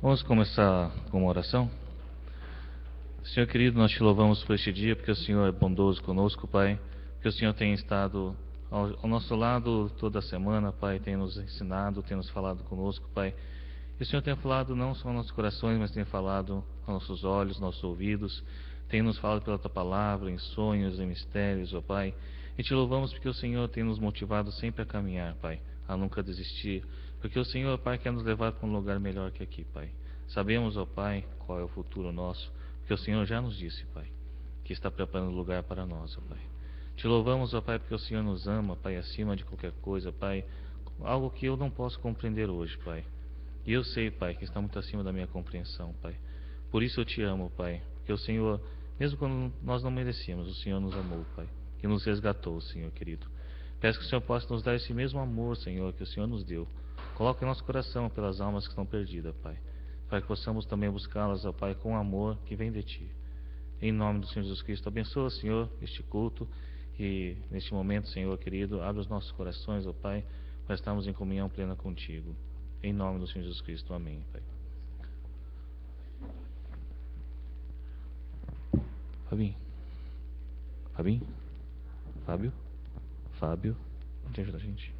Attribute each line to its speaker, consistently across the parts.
Speaker 1: Vamos começar com uma oração? Senhor querido, nós te louvamos por este dia, porque o Senhor é bondoso conosco, Pai, porque o Senhor tem estado ao nosso lado toda a semana, Pai, tem nos ensinado, tem nos falado conosco, Pai. E o Senhor tem falado não só aos nossos corações, mas tem falado aos nossos olhos, nossos ouvidos, tem nos falado pela Tua Palavra, em sonhos, em mistérios, ó Pai. E te louvamos porque o Senhor tem nos motivado sempre a caminhar, Pai, a nunca desistir, porque o Senhor, Pai, quer nos levar para um lugar melhor que aqui, Pai. Sabemos, ó Pai, qual é o futuro nosso, porque o Senhor já nos disse, Pai, que está preparando lugar para nós, ó Pai. Te louvamos, ó Pai, porque o Senhor nos ama, Pai, acima de qualquer coisa, Pai, algo que eu não posso compreender hoje, Pai. E eu sei, Pai, que está muito acima da minha compreensão, Pai. Por isso eu te amo, Pai, porque o Senhor, mesmo quando nós não merecíamos, o Senhor nos amou, Pai, e nos resgatou, Senhor querido. Peço que o Senhor possa nos dar esse mesmo amor, Senhor, que o Senhor nos deu. Coloque em nosso coração pelas almas que estão perdidas, Pai, para que possamos também buscá-las, ó Pai, com amor que vem de Ti. Em nome do Senhor Jesus Cristo, abençoa, Senhor, este culto e neste momento, Senhor querido, abre os nossos corações, ó Pai, para estarmos em comunhão plena contigo. Em nome do Senhor Jesus Cristo, amém, Pai. Fabinho? Fábio? Te ajuda a gente?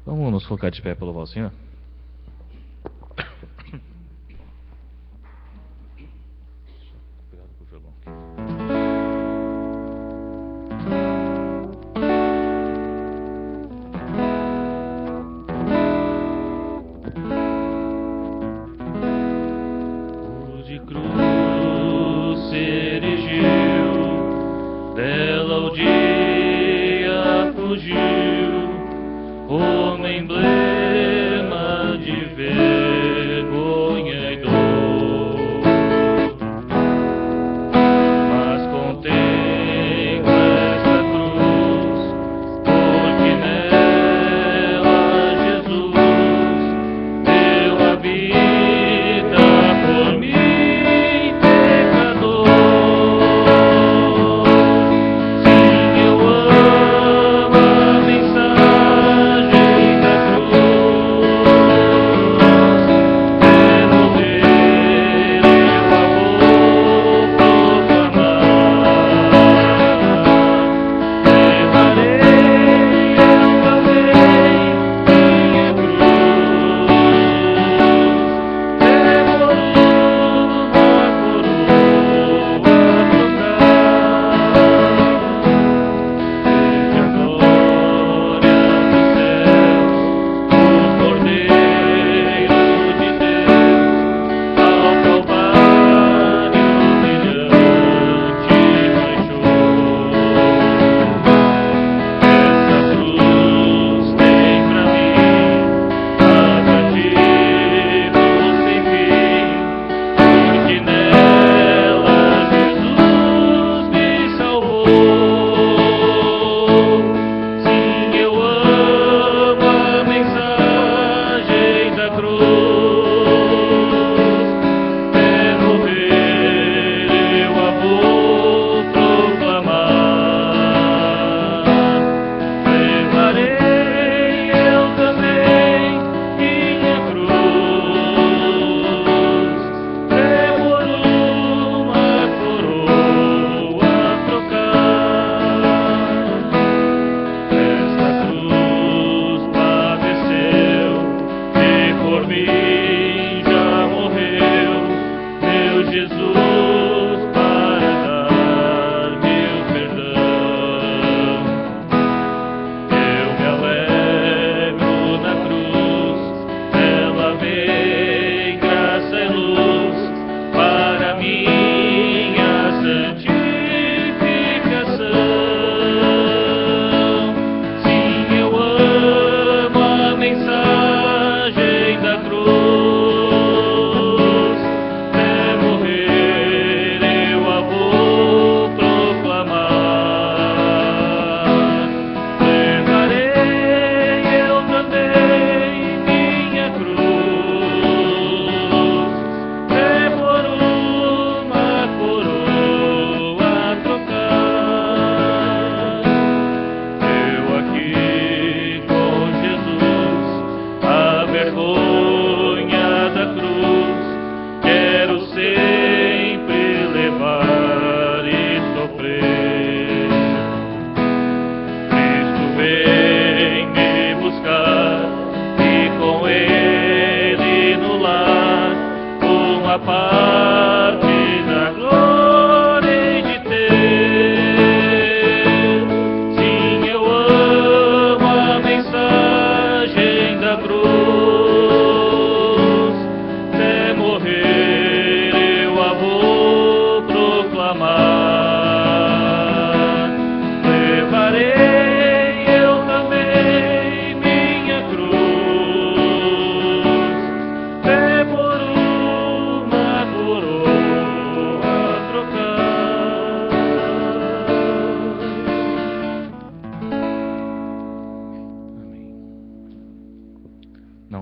Speaker 1: Vamos nos colocar de pé para louvar o Senhor?
Speaker 2: Como emblema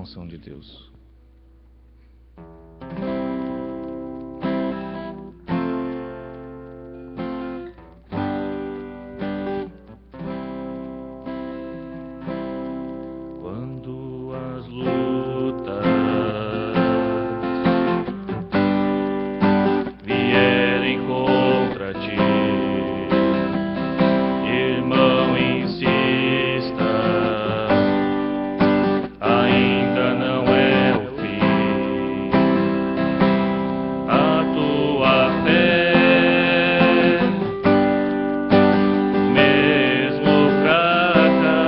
Speaker 1: unção de Deus. Quando as lutas vierem contra ti, irmão, insista, ainda não é o fim. A tua fé, mesmo fraca,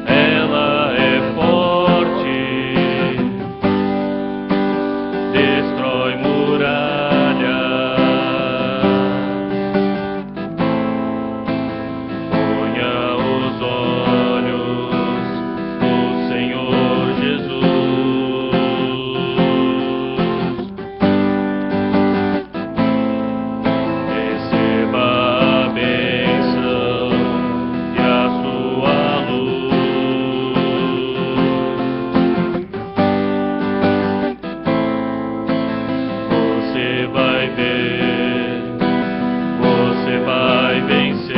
Speaker 1: ela é forte, destrói muralhas. Ponha os olhos no Senhor Jesus. Receba a bênção e a sua luz. Você vai ver, você vai vencer.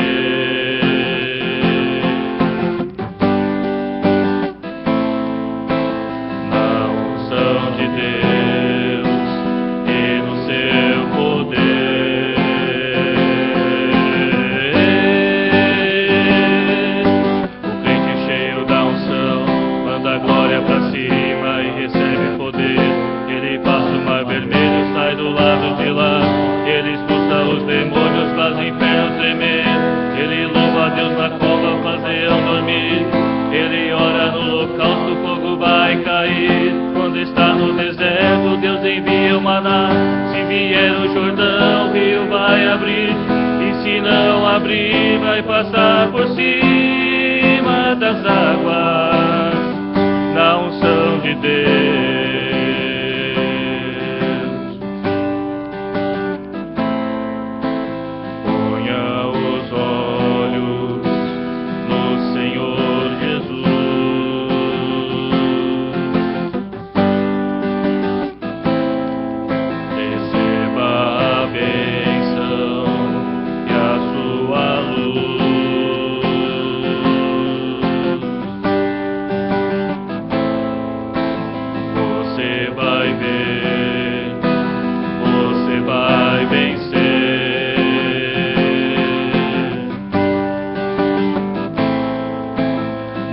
Speaker 1: Na unção de Deus e no seu poder. O crente cheio da unção manda a glória pra cima e recebe poder. Ele passa o mar vermelho, sai do lado de lá. Ele expulsa os demônios, faz o inferno tremer. Ele louva a Deus na cova, faz leão dormir. Ele ora no holocausto, o fogo vai cair. Quando está no deserto, Deus envia o maná. Se vier o Jordão, o rio vai abrir. E se não abrir, vai passar por cima das águas. Na unção de Deus. Ponha os olhos no Senhor Jesus. Receba a bênção e a sua luz. Você vai ver, você vai vencer.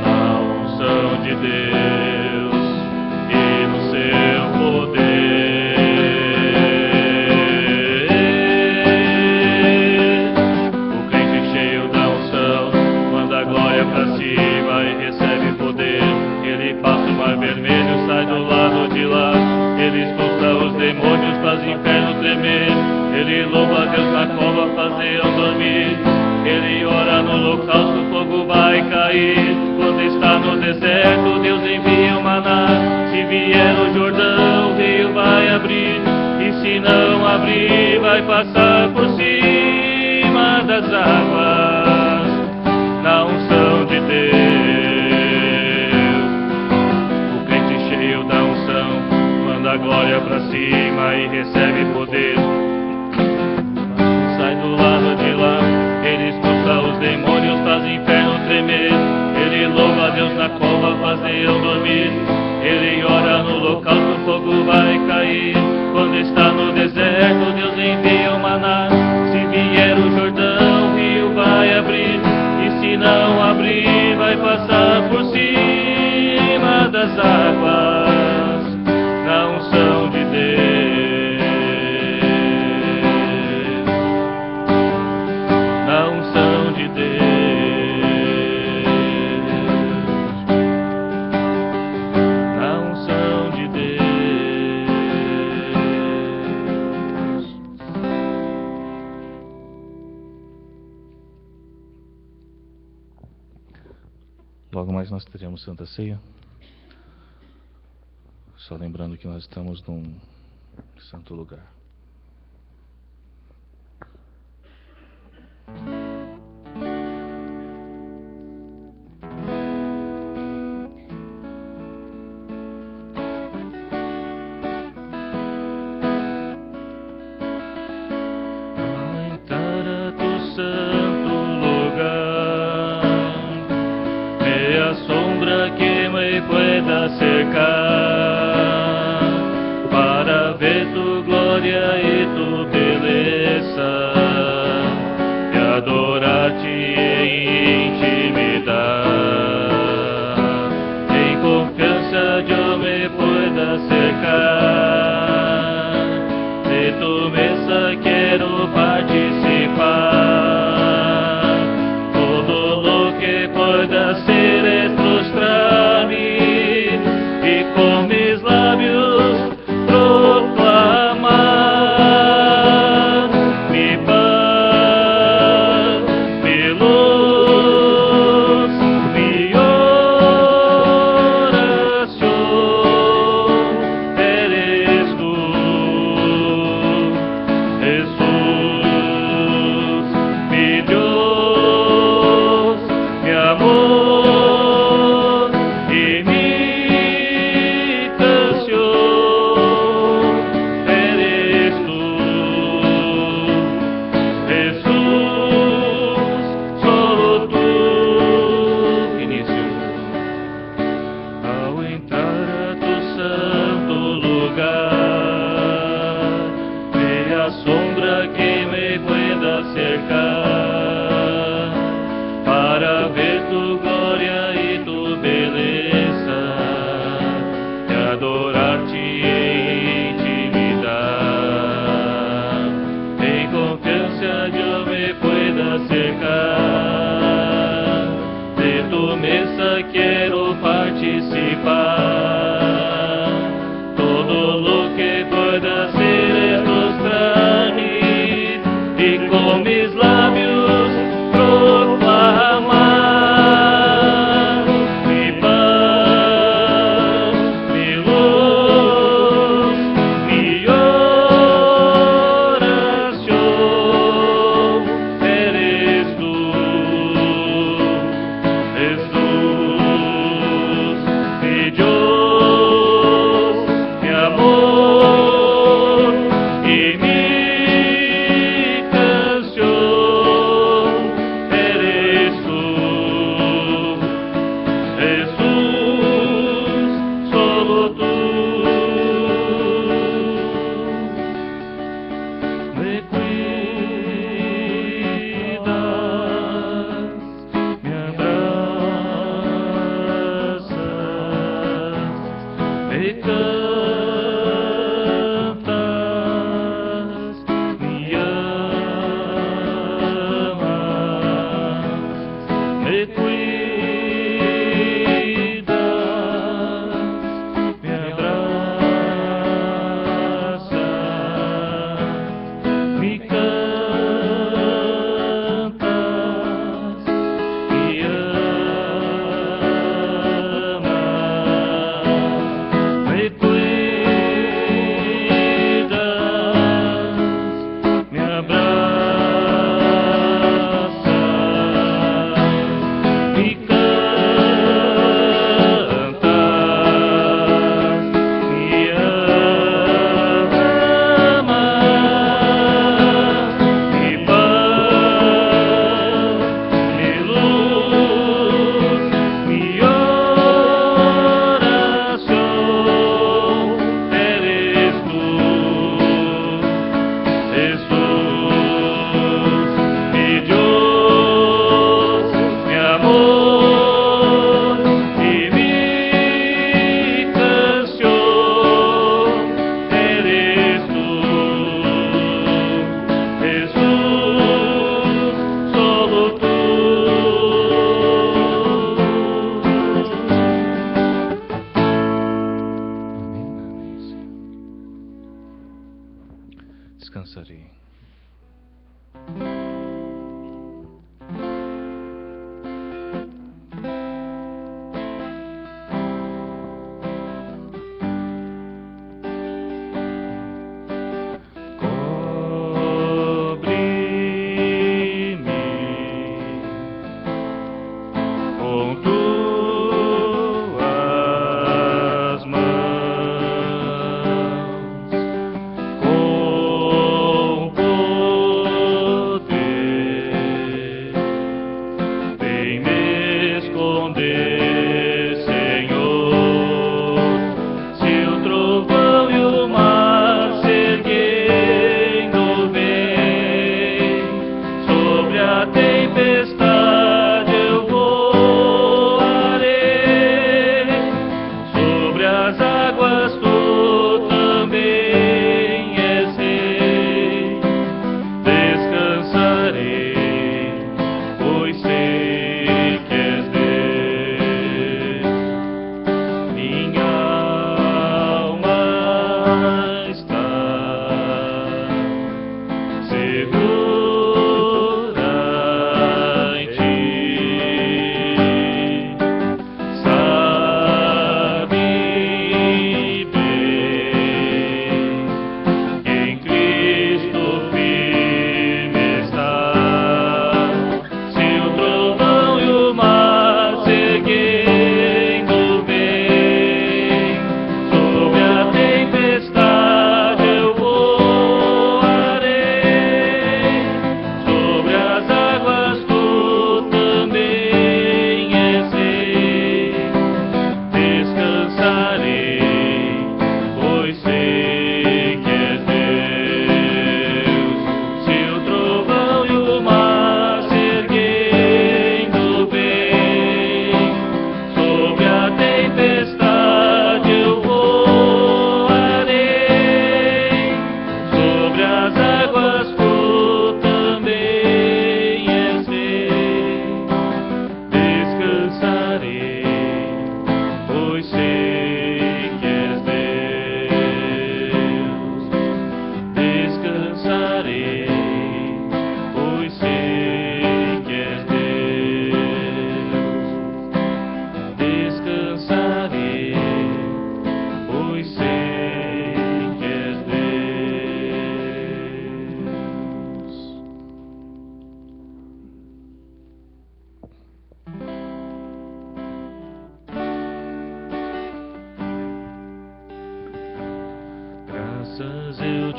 Speaker 1: Na unção de Deus e no seu poder. O crente cheio da unção manda a glória pra cima e recebe poder. Ele passa o mar vermelho, sai do lado de lá. Ele expulsa os demônios, faz o inferno tremer. Ele louva a Deus na cova, faz leão dormir. Ele ora no holocausto, o fogo vai cair. Quando está no deserto, Deus envia o maná. Se vier o Jordão, o rio vai abrir. E se não abrir, vai passar por cima das águas. Na unção de Deus. O crente cheio da unção manda a glória pra cima e recebe poder. Sai do lado de lá, ele expulsa os demônios, faz o inferno tremer. Ele louva a Deus na cova, faz leão dormir. Ele ora no holocausto, o fogo vai cair. Quando está no deserto, Deus envia o maná. Se vier o Jordão, o rio vai abrir. E se não abrir, vai passar por cima das águas. Na unção de Deus. Na unção de Deus. Na unção de Deus. Logo mais nós teremos Santa Ceia. Só lembrando que nós estamos num santo lugar. adorar-te em intimidade, em confiança eu me pueda cercar, de tu mesa quero participar, todo lo que pueda ser es frustrar-me, e com mis lábios proclamar mi paz, mi luz.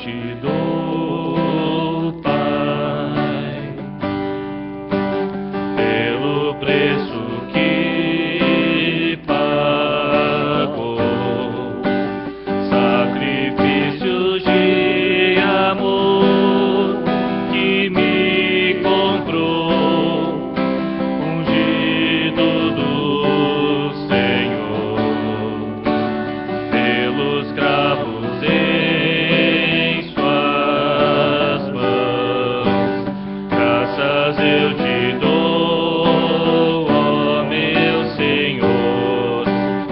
Speaker 1: te dou, Pai, pelo preço que pagou, sacrifícios de amor que me comprou, ungido do Senhor, pelos cravos em suas mãos. Graças eu te dou, ó meu Senhor,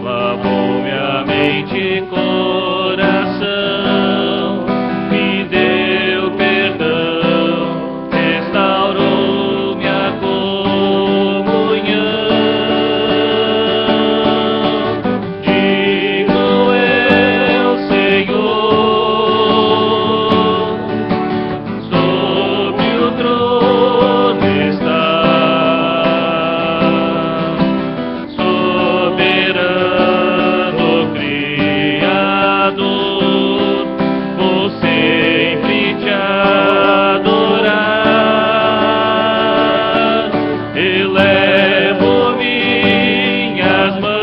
Speaker 1: lavou minha mente e coração, me deu perdão, restaurou minha comunhão. Digno é o Senhor, sobre o trono está, soberano Criador, vou sempre te adorar. Elevo minhas mãos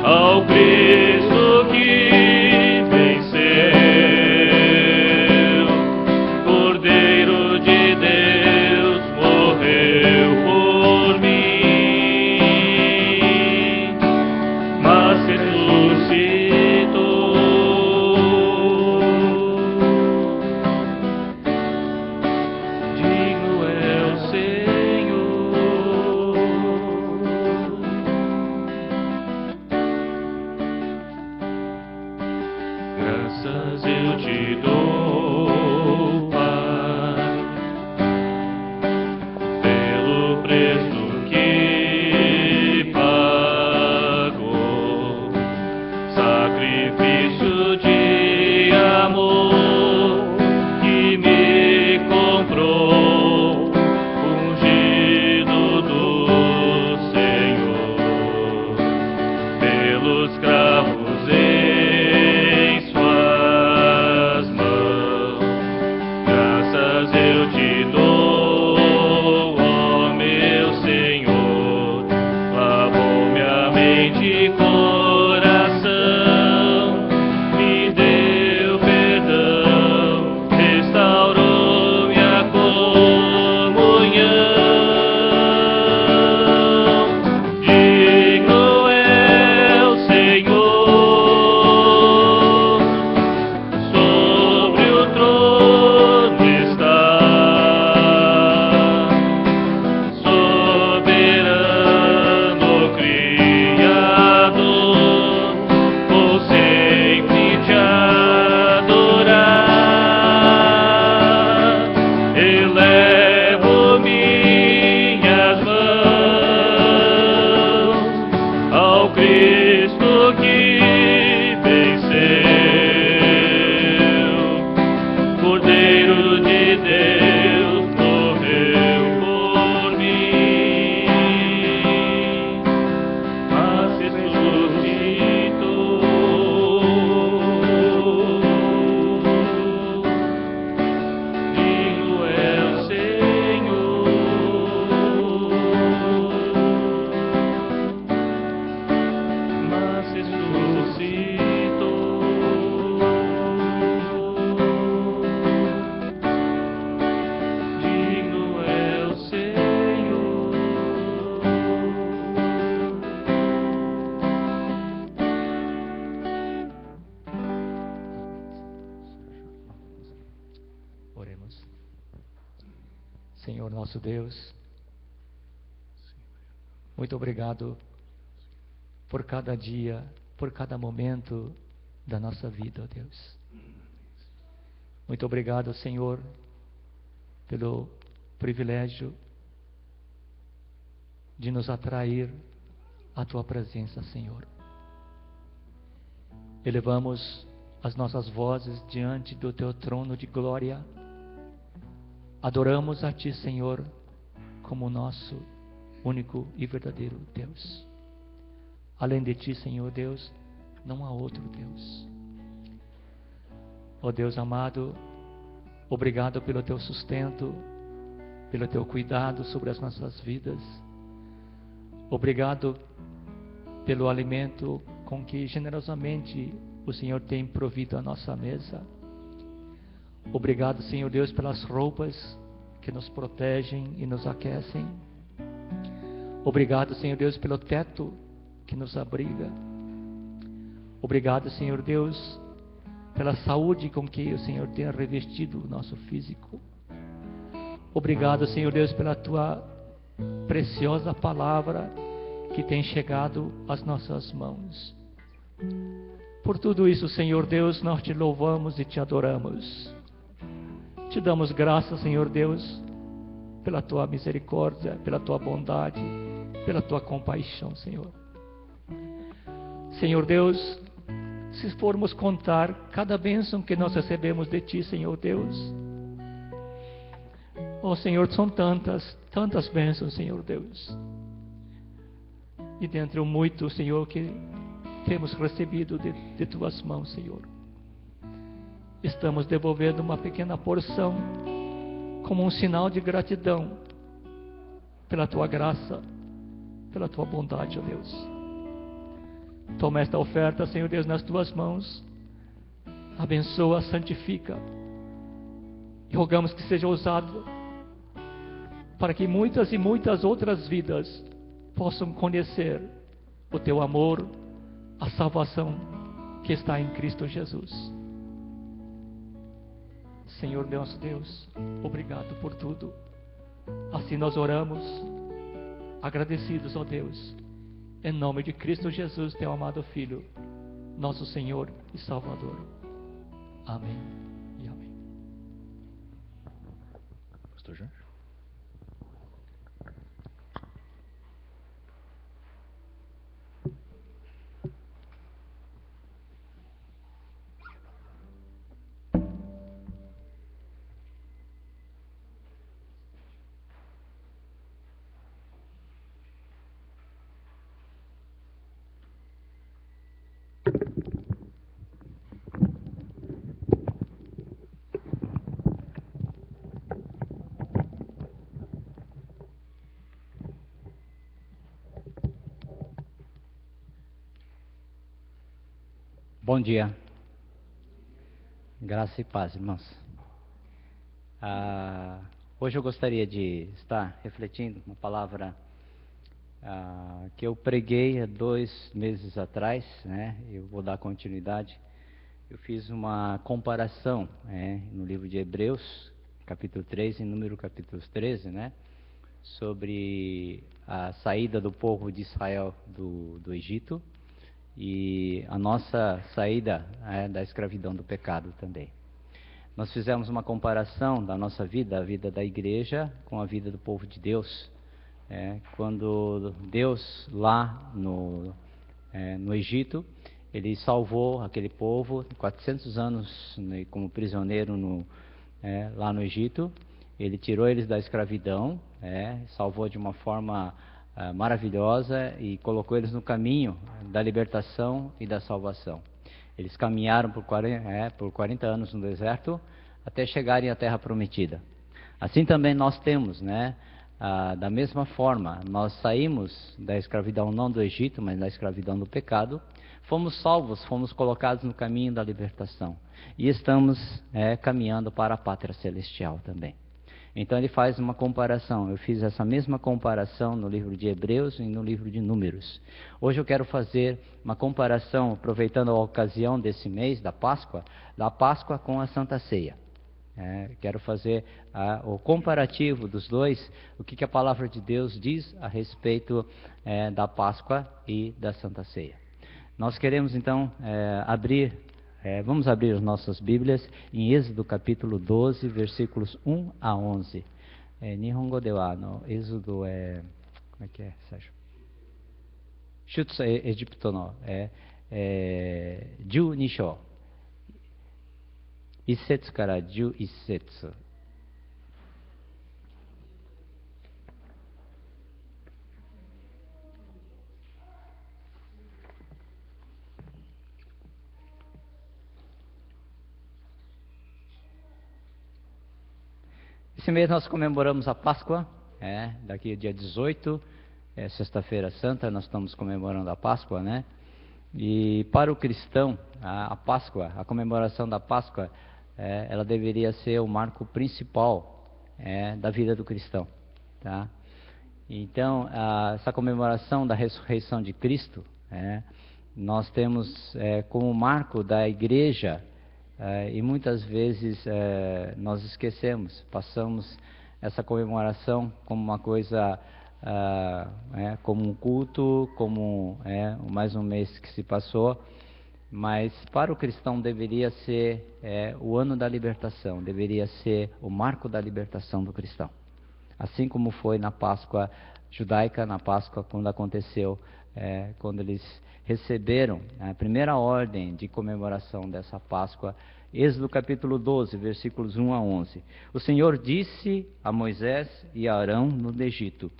Speaker 1: ao Cristo que venceu, Cordeiro de Deus, morreu por mim, mas ressuscitou. Digno é o Senhor. Graças eu te dou, Pai, pelo preço que pagou, sacrifício de amor que me comprou, ungido do Senhor, pelos cravos em suas mãos. Graças eu te dou, ó meu Senhor, lavou minha mente e coração, me deu perdão, restaurou minha comunhão. Digno é o Senhor, sobre o trono está, soberano Criador, vou sempre te adorar. Elevo minhas mãos ao Cristo que venceu, Cordeiro de Deus, morreu por mim, mas ressuscitou. Digno é o Senhor. Mas ressuscitou. Digno é o Senhor.
Speaker 2: Oremos. Senhor nosso Deus, muito obrigado por cada dia, por cada momento da nossa vida, ó Deus. Muito obrigado, Senhor, pelo privilégio de nos atrair à Tua presença, Senhor. Elevamos as nossas vozes diante do Teu trono de glória. Adoramos a Ti, Senhor, como nosso único e verdadeiro Deus. Além de Ti, Senhor Deus, não há outro Deus. Ó Deus amado, obrigado pelo teu sustento, pelo teu cuidado sobre as nossas vidas. Obrigado pelo alimento com que generosamente o Senhor tem provido a nossa mesa. Obrigado, Senhor Deus, pelas roupas que nos protegem e nos aquecem. Obrigado, Senhor Deus, pelo teto que nos abriga. Obrigado, Senhor Deus, pela saúde com que o Senhor tem revestido o nosso físico. Obrigado, Senhor Deus, pela tua preciosa palavra que tem chegado às nossas mãos. Por tudo isso, Senhor Deus, nós te louvamos e te adoramos. Te damos graças, Senhor Deus, pela tua misericórdia, pela tua bondade, pela tua compaixão, Senhor. Senhor Deus, se formos contar cada bênção que nós recebemos de ti, Senhor Deus, oh Senhor, são tantas bênçãos, Senhor Deus. E dentre o muito, Senhor, que temos recebido de tuas mãos, Senhor, estamos devolvendo uma pequena porção como um sinal de gratidão pela tua graça, pela tua bondade, ó Deus. Toma esta oferta, Senhor Deus, nas tuas mãos, abençoa, santifica, e rogamos que seja usado para que muitas e muitas outras vidas possam conhecer o teu amor, a salvação que está em Cristo Jesus. Senhor nosso Deus, obrigado por tudo. Assim nós oramos, agradecidos, ó Deus, em nome de Cristo Jesus, teu amado Filho, nosso Senhor e Salvador. Amém e amém.
Speaker 1: Pastor Jorge?
Speaker 3: Bom dia, graça e paz, irmãos. Hoje eu gostaria de estar refletindo uma palavra que eu preguei há 2 meses atrás, né? Eu vou dar continuidade. Eu fiz uma comparação, no livro de Hebreus, capítulo 3 e número capítulo 13, né? Sobre a saída do povo de Israel do Egito e a nossa saída da escravidão do pecado também. Nós fizemos uma comparação da nossa vida, a vida da igreja, com a vida do povo de Deus. Quando Deus lá no Egito, Ele salvou aquele povo 400 anos, né, como prisioneiro lá no Egito. Ele tirou eles da escravidão, salvou de uma forma maravilhosa e colocou eles no caminho da libertação e da salvação. Eles caminharam por 40 anos no deserto até chegarem à terra prometida. Assim também nós temos, da mesma forma, nós saímos da escravidão não do Egito, mas da escravidão do pecado, fomos salvos, fomos colocados no caminho da libertação e estamos caminhando para a pátria celestial também. Então ele faz uma comparação. Eu fiz essa mesma comparação no livro de Hebreus e no livro de Números. Hoje eu quero fazer uma comparação, aproveitando a ocasião desse mês da Páscoa com a Santa Ceia. Quero fazer o comparativo dos dois, o que a palavra de Deus diz a respeito da Páscoa e da Santa Ceia. Nós queremos então vamos abrir as nossas Bíblias em Êxodo capítulo 12, versículos 1 a 11. Nihongo de wa Êxodo como é que é, Sérgio? Shutsu Egipto no 12章1節から11節。Esse mês nós comemoramos a Páscoa, daqui dia 18, sexta-feira santa, nós estamos comemorando a Páscoa, né? E para o cristão, a Páscoa, a comemoração da Páscoa, ela deveria ser o marco principal da vida do cristão, tá? Então, essa comemoração da ressurreição de Cristo, nós temos como marco da igreja, e muitas vezes nós esquecemos, passamos essa comemoração como uma coisa, como um culto, como mais um mês que se passou, mas para o cristão deveria ser o ano da libertação, deveria ser o marco da libertação do cristão. Assim como foi na Páscoa judaica, na Páscoa quando aconteceu, quando eles receberam a primeira ordem de comemoração dessa Páscoa, Êxodo capítulo 12, versículos 1 a 11. O Senhor disse a Moisés e a Arão no Egito: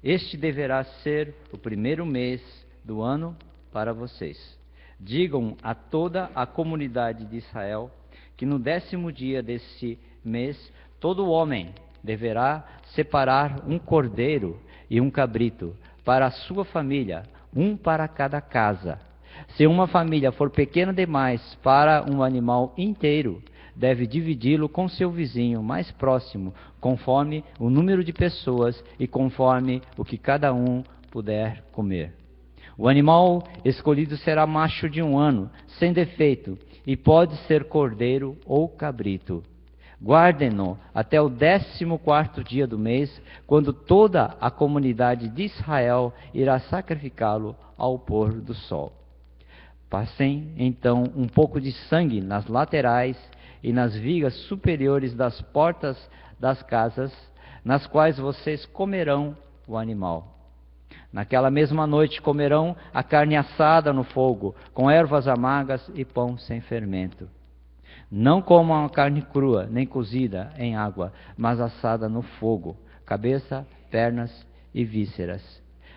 Speaker 3: este deverá ser o primeiro mês do ano para vocês. Digam a toda a comunidade de Israel que no 10º dia desse mês, todo homem deverá separar um cordeiro e um cabrito para a sua família, um para cada casa. Se uma família for pequena demais para um animal inteiro, deve dividi-lo com seu vizinho mais próximo, conforme o número de pessoas e conforme o que cada um puder comer. O animal escolhido será macho de 1 ano, sem defeito, e pode ser cordeiro ou cabrito. Guardem-no até o 14º dia do mês, quando toda a comunidade de Israel irá sacrificá-lo ao pôr do sol. Passem então um pouco de sangue nas laterais e nas vigas superiores das portas das casas, nas quais vocês comerão o animal. Naquela mesma noite comerão a carne assada no fogo, com ervas amargas e pão sem fermento. Não comam a carne crua, nem cozida em água, mas assada no fogo, cabeça, pernas e vísceras.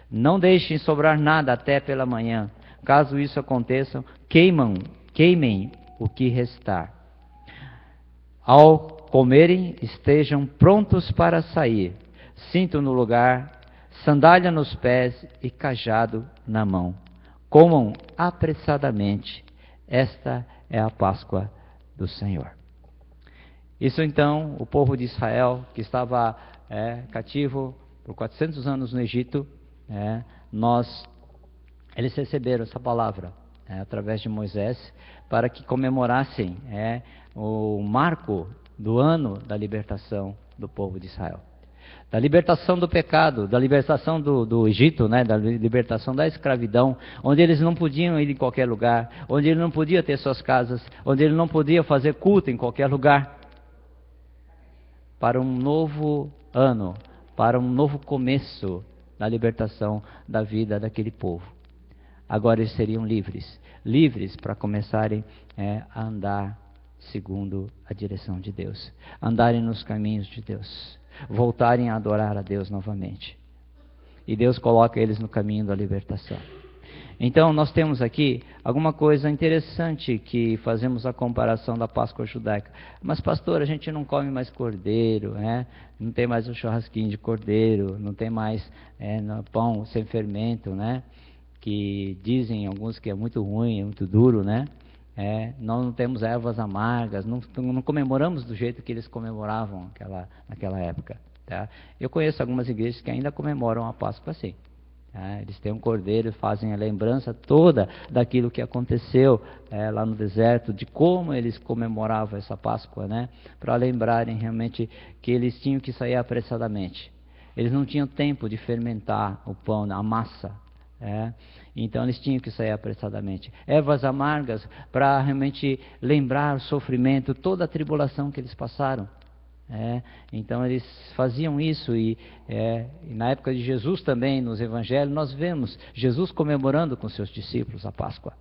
Speaker 3: Não deixem sobrar nada até pela manhã. Caso isso aconteça, queimem o que restar. Ao comerem, estejam prontos para sair, cinto no lugar, sandália nos pés e cajado na mão. Comam apressadamente. Esta é a Páscoa do Senhor. Isso então, o povo de Israel, que estava cativo por 400 anos no Egito, eles receberam essa palavra através de Moisés, para que comemorassem o marco do ano da libertação do povo de Israel. Da libertação do pecado, da libertação do Egito, da libertação da escravidão, onde eles não podiam ir em qualquer lugar, onde ele não podia ter suas casas, onde ele não podia fazer culto em qualquer lugar, para um novo ano, para um novo começo na libertação da vida daquele povo. Agora eles seriam livres para começarem a andar segundo a direção de Deus, andarem nos caminhos de Deus, voltarem a adorar a Deus novamente. E Deus coloca eles no caminho da libertação. Então nós temos aqui alguma coisa interessante, que fazemos a comparação da Páscoa judaica. Mas pastor, a gente não come mais cordeiro, não tem mais o churrasquinho de cordeiro, não tem mais pão sem fermento, que dizem alguns que é muito ruim, é muito duro, nós não temos ervas amargas, não comemoramos do jeito que eles comemoravam naquela época. Tá? Eu conheço algumas igrejas que ainda comemoram a Páscoa assim. Eles têm um cordeiro, fazem a lembrança toda daquilo que aconteceu lá no deserto, de como eles comemoravam essa Páscoa, para lembrarem realmente que eles tinham que sair apressadamente. Eles não tinham tempo de fermentar o pão, a massa. Então eles tinham que sair apressadamente. Ervas amargas para realmente lembrar o sofrimento, toda a tribulação que eles passaram. Então eles faziam isso e na época de Jesus também, nos evangelhos, nós vemos Jesus comemorando com seus discípulos a Páscoa.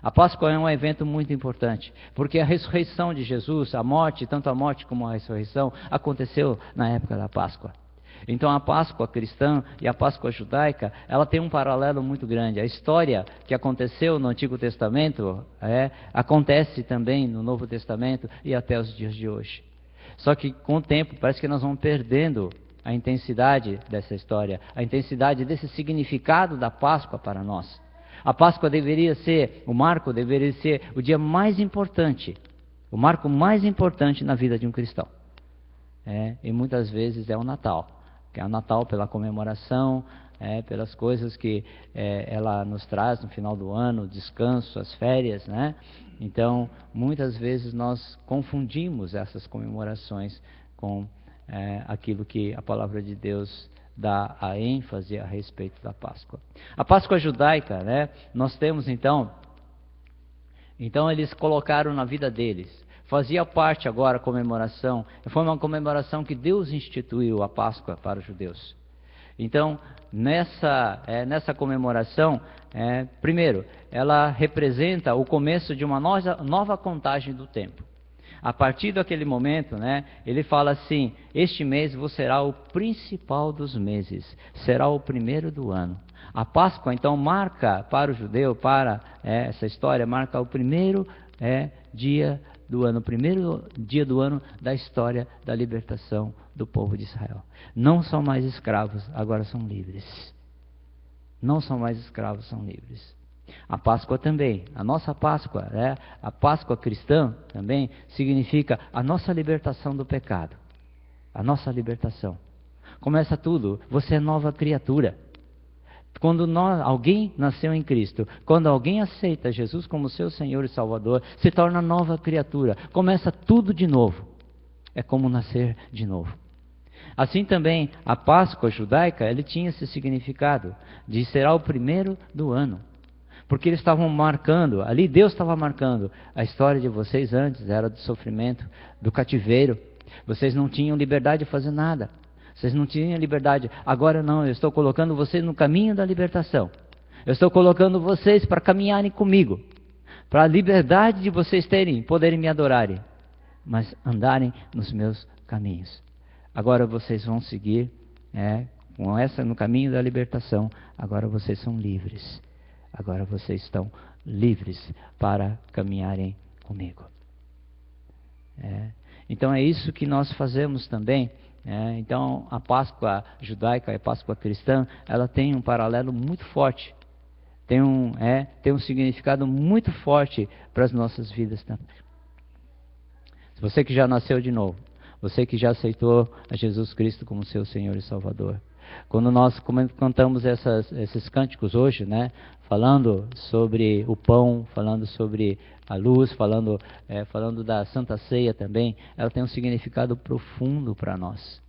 Speaker 3: A Páscoa é um evento muito importante, porque a ressurreição de Jesus, a morte, tanto a morte como a ressurreição, aconteceu na época da Páscoa. Então a Páscoa cristã e a Páscoa judaica, ela tem um paralelo muito grande. A história que aconteceu no Antigo Testamento acontece também no Novo Testamento e até os dias de hoje. Só que com o tempo parece que nós vamos perdendo a intensidade dessa história, a intensidade desse significado da Páscoa para nós. A Páscoa deveria ser, o marco deveria ser o dia mais importante, o marco mais importante na vida de um cristão. E muitas vezes é o Natal, que é o Natal pela comemoração, pelas coisas que ela nos traz no final do ano, o descanso, as férias, né? Então, muitas vezes nós confundimos essas comemorações com aquilo que a palavra de Deus dá a ênfase a respeito da Páscoa. A Páscoa judaica, né? Nós temos então eles colocaram na vida deles. Fazia parte agora a comemoração, foi uma comemoração que Deus instituiu a Páscoa para os judeus. Então, nessa comemoração, primeiro, ela representa o começo de uma nova contagem do tempo. A partir daquele momento, né, ele fala assim: este mês vos será o principal dos meses, será o primeiro do ano. A Páscoa, então, marca para o judeu, para essa história, marca o primeiro dia do ano, o primeiro dia do ano da história da libertação do povo de Israel. Não são mais escravos, agora são livres. Não são mais escravos, são livres. A Páscoa também, a nossa Páscoa, a Páscoa cristã também significa a nossa libertação do pecado. A nossa libertação. Começa tudo, você é nova criatura. Quando alguém nasceu em Cristo, quando alguém aceita Jesus como seu Senhor e Salvador, se torna nova criatura. Começa tudo de novo. É como nascer de novo. Assim também, a Páscoa judaica, ele tinha esse significado de será o primeiro do ano. Porque eles estavam marcando, ali Deus estava marcando, a história de vocês antes era do sofrimento, do cativeiro. Vocês não tinham liberdade de fazer nada. Vocês não tinham liberdade. Agora não, eu estou colocando vocês no caminho da libertação. Eu estou colocando vocês para caminharem comigo. Para a liberdade de vocês poderem me adorarem. Mas andarem nos meus caminhos. Agora vocês vão seguir no caminho da libertação. Agora vocês são livres. Agora vocês estão livres para caminharem comigo. Então é isso que nós fazemos também. Então a Páscoa judaica e a Páscoa cristã, ela tem um paralelo muito forte. Tem um significado muito forte para as nossas vidas também. Você que já nasceu de novo, você que já aceitou a Jesus Cristo como seu Senhor e Salvador. Quando nós cantamos esses cânticos hoje, né, falando sobre o pão, falando sobre a luz, falando da Santa Ceia também, ela tem um significado profundo para nós.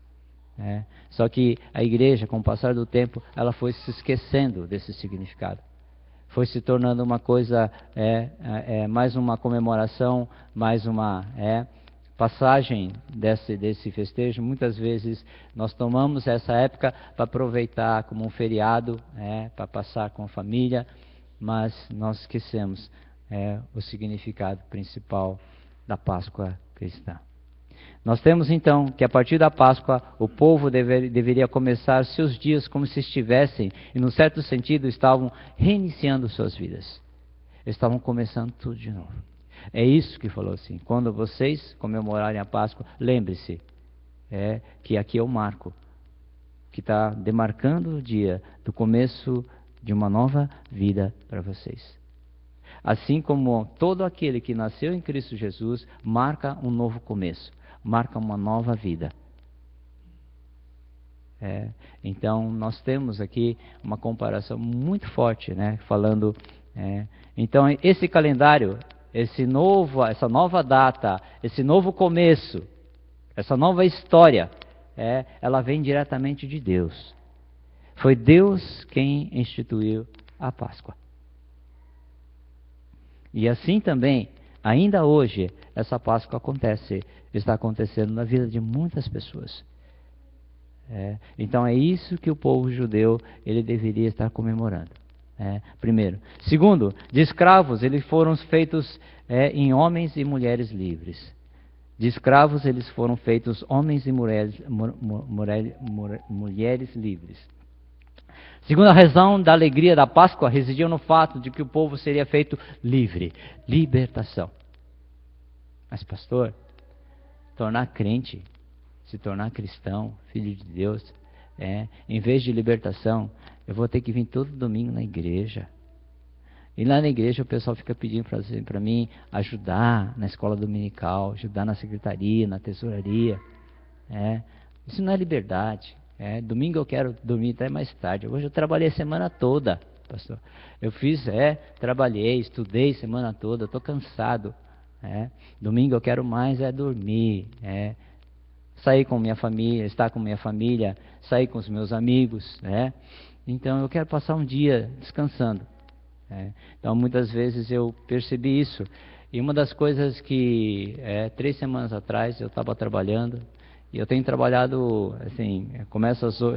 Speaker 3: Só que a igreja, com o passar do tempo, ela foi se esquecendo desse significado. Foi se tornando uma coisa, mais uma comemoração, mais uma passagem desse festejo. Muitas vezes nós tomamos essa época para aproveitar como um feriado, para passar com a família, mas nós esquecemos o significado principal da Páscoa cristã. Nós temos então que a partir da Páscoa o povo deveria começar seus dias como se estivessem, e num certo sentido estavam reiniciando suas vidas. Estavam começando tudo de novo. É isso que falou assim: quando vocês comemorarem a Páscoa, lembre-se que aqui é o marco, que está demarcando o dia do começo de uma nova vida para vocês. Assim como todo aquele que nasceu em Cristo Jesus marca um novo começo, marca uma nova vida. Então nós temos aqui uma comparação muito forte, falando. Então esse calendário, essa nova data, esse novo começo, essa nova história, ela vem diretamente de Deus. Foi Deus quem instituiu a Páscoa. E assim também, ainda hoje, essa Páscoa está acontecendo na vida de muitas pessoas. Então é isso que o povo judeu ele deveria estar comemorando. Primeiro. Segundo, de escravos eles foram feitos em homens e mulheres livres. De escravos eles foram feitos homens e mulheres livres. Segunda razão da alegria da Páscoa residia no fato de que o povo seria feito livre. Libertação. Mas pastor, tornar crente, se tornar cristão, filho de Deus. Em vez de libertação, eu vou ter que vir todo domingo na igreja. E lá na igreja o pessoal fica pedindo para mim ajudar na escola dominical, ajudar na secretaria, na tesouraria. Isso não é liberdade. Domingo eu quero dormir até mais tarde. Hoje eu trabalhei a semana toda, pastor. Eu trabalhei, estudei semana toda, estou cansado. Domingo eu quero mais dormir. Sair com minha família, estar com minha família, sair com os meus amigos. Então eu quero passar um dia descansando. Então muitas vezes eu percebi isso. E uma das coisas que 3 semanas atrás eu estava trabalhando, e eu tenho trabalhado assim,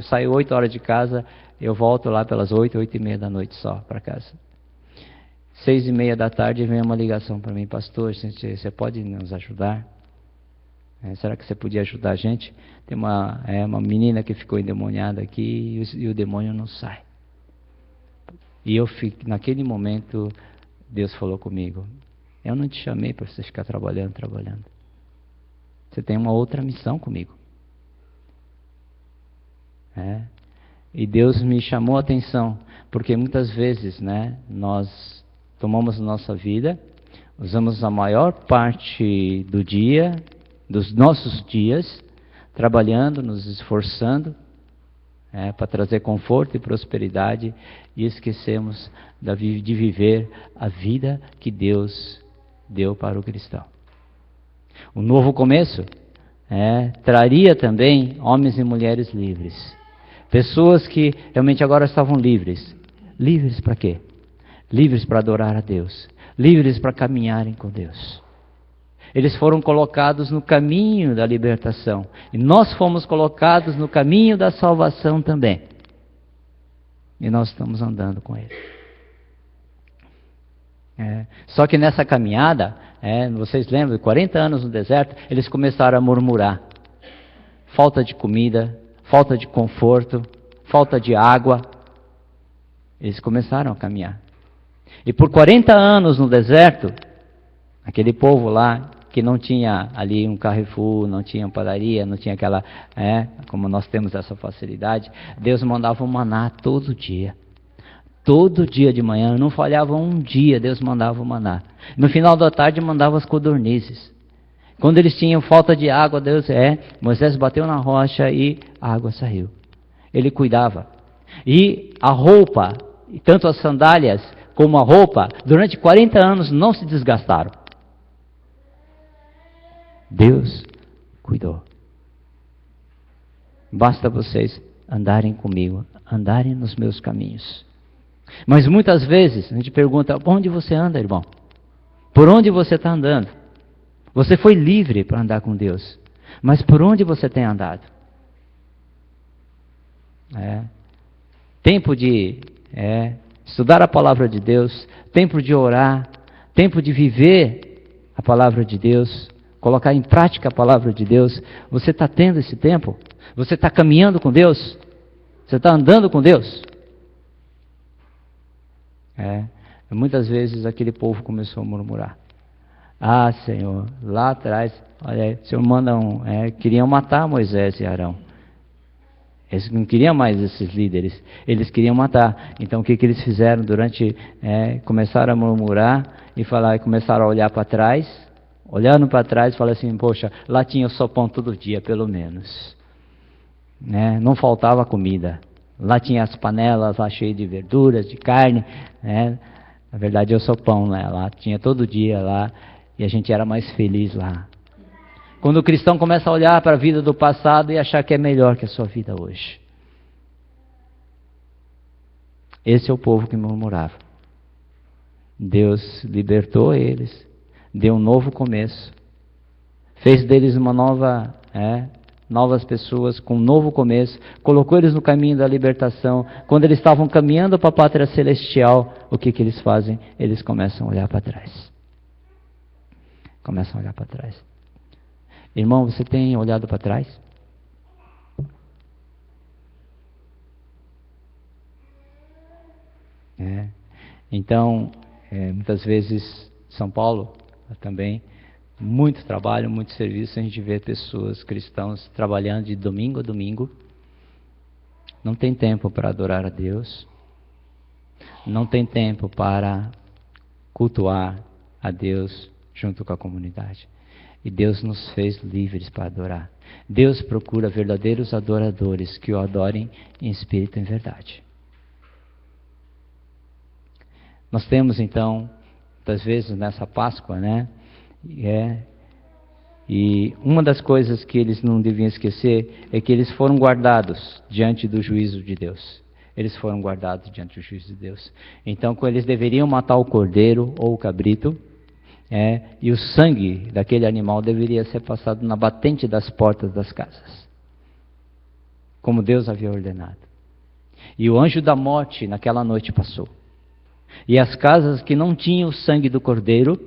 Speaker 3: saio 8 horas de casa, eu volto lá pelas 8, 8:30 da noite só para casa. 6:30 da tarde vem uma ligação para mim: pastor, você pode nos ajudar? Será que você podia ajudar a gente? Tem uma menina que ficou endemoniada aqui e o demônio não sai. E naquele momento, Deus falou comigo: eu não te chamei para você ficar trabalhando. Você tem uma outra missão comigo. E Deus me chamou a atenção, porque muitas vezes, nós tomamos nossa vida, usamos a maior parte do dia, dos nossos dias, trabalhando, nos esforçando, para trazer conforto e prosperidade, e esquecemos de viver a vida que Deus deu para o cristão. O novo começo traria também homens e mulheres livres. Pessoas que realmente agora estavam livres. Livres para quê? Livres para adorar a Deus. Livres para caminharem com Deus. Eles foram colocados no caminho da libertação. E nós fomos colocados no caminho da salvação também. E nós estamos andando com Ele. Só que nessa caminhada, vocês lembram, 40 anos no deserto, eles começaram a murmurar. Falta de comida, falta de conforto, falta de água. Eles começaram a caminhar. E por 40 anos no deserto, aquele povo lá, que não tinha ali um Carrefour, não tinha uma padaria, não tinha aquela, como nós temos essa facilidade, Deus mandava um maná todo dia. Todo dia de manhã, não falhava um dia, Deus mandava o maná. No final da tarde mandava as codornizes. Quando eles tinham falta de água, Moisés bateu na rocha e a água saiu. Ele cuidava. E a roupa, tanto as sandálias como a roupa, durante 40 anos não se desgastaram. Deus cuidou. Basta vocês andarem comigo, andarem nos meus caminhos. Mas muitas vezes a gente pergunta: onde você anda, irmão? Por onde você está andando? Você foi livre para andar com Deus, mas por onde você tem andado? Tempo de estudar a palavra de Deus, tempo de orar, tempo de viver a palavra de Deus, colocar em prática a palavra de Deus. Você está tendo esse tempo? Você está caminhando com Deus? Você está andando com Deus? Muitas vezes aquele povo começou a murmurar: ah, Senhor, lá atrás, olha, o Senhor manda queriam matar Moisés e Arão. Eles não queriam mais esses líderes, eles queriam matar. Então o que eles fizeram começaram a murmurar e começaram a olhar para trás. Olhando para trás, falaram assim: poxa, lá tinha o sopão todo dia, pelo menos. Não faltava comida. Lá tinha as panelas lá cheias de verduras, de carne. Na verdade é o sopão, lá tinha todo dia lá. E a gente era mais feliz lá. Quando o cristão começa a olhar para a vida do passado e achar que é melhor que a sua vida hoje. Esse é o povo que murmurava. Deus libertou eles, deu um novo começo, fez deles uma novas pessoas com um novo começo, colocou eles no caminho da libertação. Quando eles estavam caminhando para a pátria celestial, o que eles fazem? Eles começam a olhar para trás. Começam a olhar para trás. Irmão, você tem olhado para trás? Então, muitas vezes, São Paulo também, muito trabalho, muito serviço, a gente vê pessoas, cristãos, trabalhando de domingo a domingo, não tem tempo para adorar a Deus, não tem tempo para cultuar a Deus junto com a comunidade. E Deus nos fez livres para adorar. Deus procura verdadeiros adoradores que o adorem em espírito e em verdade. Nós temos então, às vezes nessa Páscoa, né? E uma das coisas que eles não deviam esquecer é que eles foram guardados diante do juízo de Deus. Eles foram guardados diante do juízo de Deus. Então, eles deveriam matar o cordeiro ou o cabrito, e o sangue daquele animal deveria ser passado na batente das portas das casas, como Deus havia ordenado. E o anjo da morte naquela noite passou. E as casas que não tinham o sangue do cordeiro,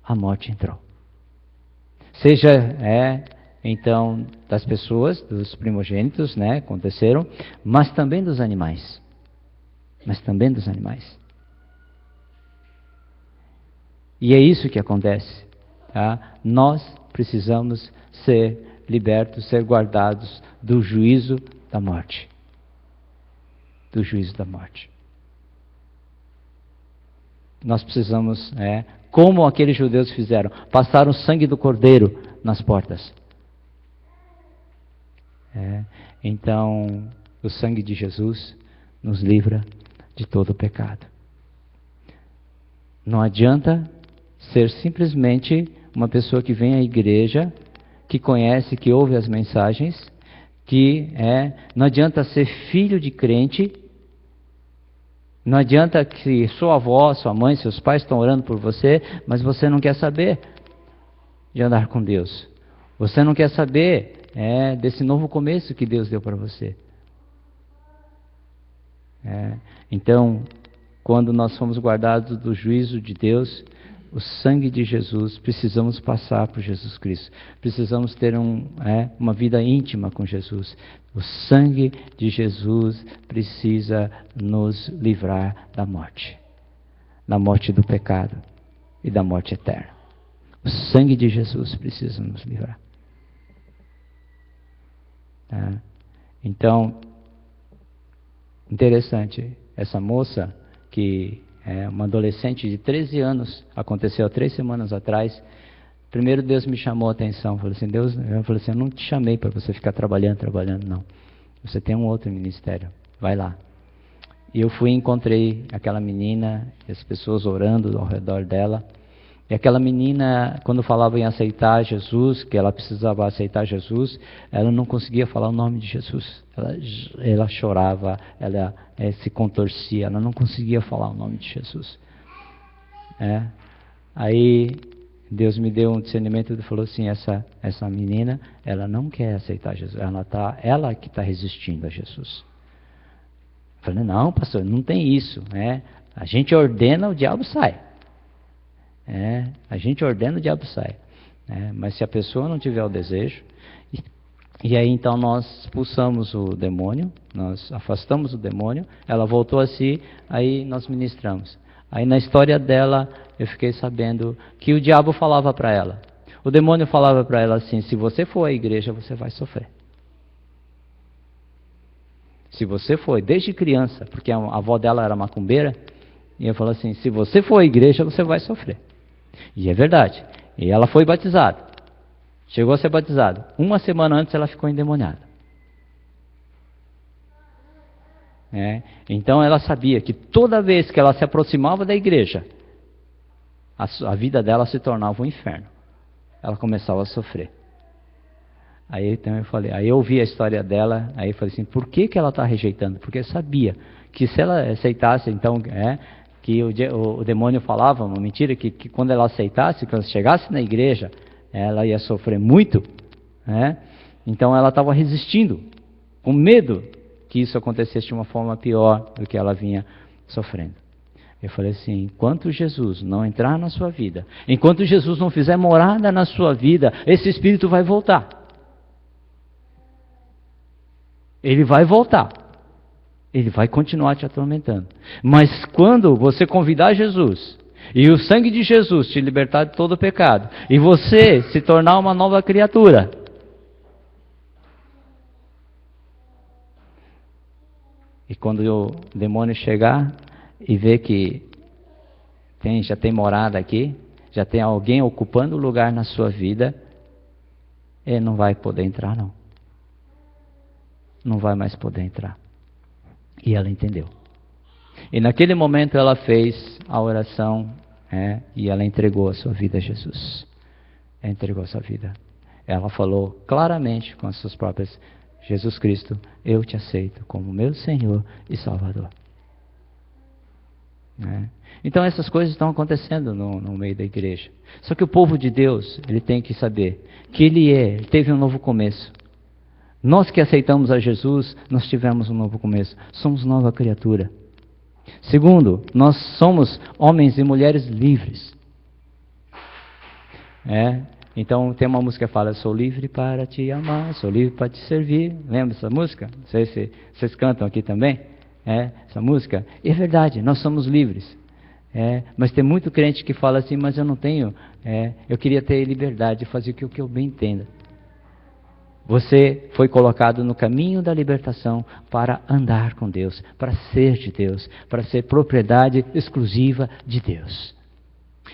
Speaker 3: a morte entrou. Seja, então, das pessoas, dos primogênitos, né, aconteceram, mas também dos animais. E é isso que acontece. Tá? Nós precisamos ser libertos, ser guardados do juízo da morte. Do juízo da morte. Nós precisamos, como aqueles judeus fizeram, passar o sangue do cordeiro nas portas. Então, o sangue de Jesus nos livra de todo o pecado. Não adianta ser simplesmente uma pessoa que vem à igreja, que conhece, que ouve as mensagens, não adianta ser filho de crente. Não adianta que sua avó, sua mãe, seus pais estão orando por você, mas você não quer saber de andar com Deus. Você não quer saber desse novo começo que Deus deu para você. Então, quando nós somos guardados do juízo de Deus, o sangue de Jesus, precisamos passar por Jesus Cristo. Precisamos ter uma vida íntima com Jesus. O sangue de Jesus precisa nos livrar da morte do pecado e da morte eterna. O sangue de Jesus precisa nos livrar. Tá? Então, interessante, essa moça que uma adolescente de 13 anos, aconteceu há 3 semanas atrás. Primeiro Deus me chamou a atenção, falou assim, eu não te chamei para você ficar trabalhando, não. Você tem um outro ministério, vai lá. E eu fui e encontrei aquela menina, as pessoas orando ao redor dela. E aquela menina, quando falava em aceitar Jesus, que ela precisava aceitar Jesus, ela não conseguia falar o nome de Jesus. Ela chorava, ela se contorcia, ela não conseguia falar o nome de Jesus. Aí Deus me deu um discernimento e falou assim, essa menina, ela não quer aceitar Jesus, ela que está resistindo a Jesus. Eu falei, não, pastor, não tem isso. A gente ordena, o diabo sai. A gente ordena, o diabo sai. Mas se a pessoa não tiver o desejo, e aí então nós expulsamos o demônio, nós afastamos o demônio, ela voltou a si, aí nós ministramos. Aí na história dela, eu fiquei sabendo que o diabo falava para ela, o demônio falava para ela assim, se você for à igreja, você vai sofrer. Se você for, desde criança, porque a avó dela era macumbeira, e eu falou assim, se você for à igreja, você vai sofrer. E é verdade. E ela foi batizada. Chegou a ser batizada. 1 semana antes ela ficou endemoniada. Então ela sabia que toda vez que ela se aproximava da igreja, a vida dela se tornava um inferno. Ela começava a sofrer. Aí então eu falei, aí eu ouvi a história dela, aí eu falei assim, por que ela está rejeitando? Porque eu sabia que se ela aceitasse, então, que o demônio falava, uma mentira, que quando ela aceitasse, quando chegasse na igreja, ela ia sofrer muito, então ela estava resistindo, com medo que isso acontecesse de uma forma pior do que ela vinha sofrendo. Eu falei assim, enquanto Jesus não entrar na sua vida, enquanto Jesus não fizer morada na sua vida, esse espírito vai voltar. Ele vai voltar. Ele vai continuar te atormentando. Mas quando você convidar Jesus e o sangue de Jesus te libertar de todo o pecado, e você se tornar uma nova criatura, e quando o demônio chegar e ver que já tem morada aqui, já tem alguém ocupando o lugar na sua vida, ele não vai poder entrar, não. Não vai mais poder entrar. E ela entendeu. E naquele momento ela fez a oração, e ela entregou a sua vida a Jesus. Ela entregou a sua vida. Ela falou claramente com as suas próprias: Jesus Cristo, eu te aceito como meu Senhor e Salvador. Então essas coisas estão acontecendo no meio da igreja. Só que o povo de Deus, ele tem que saber que ele teve um novo começo. Nós que aceitamos a Jesus, nós tivemos um novo começo. Somos nova criatura. Segundo, nós somos homens e mulheres livres. Então tem uma música que fala: sou livre para te amar, sou livre para te servir. Lembra essa música? Não sei se vocês cantam aqui também. Essa música. E é verdade, nós somos livres. Mas tem muito crente que fala assim: mas eu não tenho, eu queria ter liberdade de fazer o que eu bem entenda. Você foi colocado no caminho da libertação para andar com Deus, para ser de Deus, para ser propriedade exclusiva de Deus.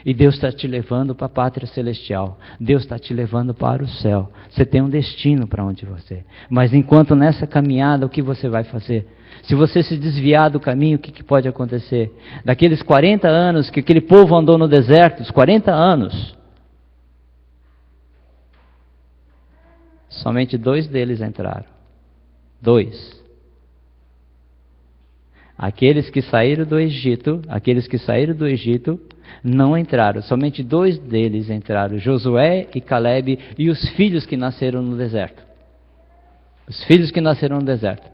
Speaker 3: E Deus está te levando para a pátria celestial. Deus está te levando para o céu. Você tem um destino para onde você. Mas enquanto nessa caminhada, o que você vai fazer? Se você se desviar do caminho, o que pode acontecer? Daqueles 40 anos que aquele povo andou no deserto, os 40 anos, somente 2 deles entraram. 2. Aqueles que saíram do Egito não entraram. Somente 2 deles entraram, Josué e Calebe, e os filhos que nasceram no deserto. Os filhos que nasceram no deserto.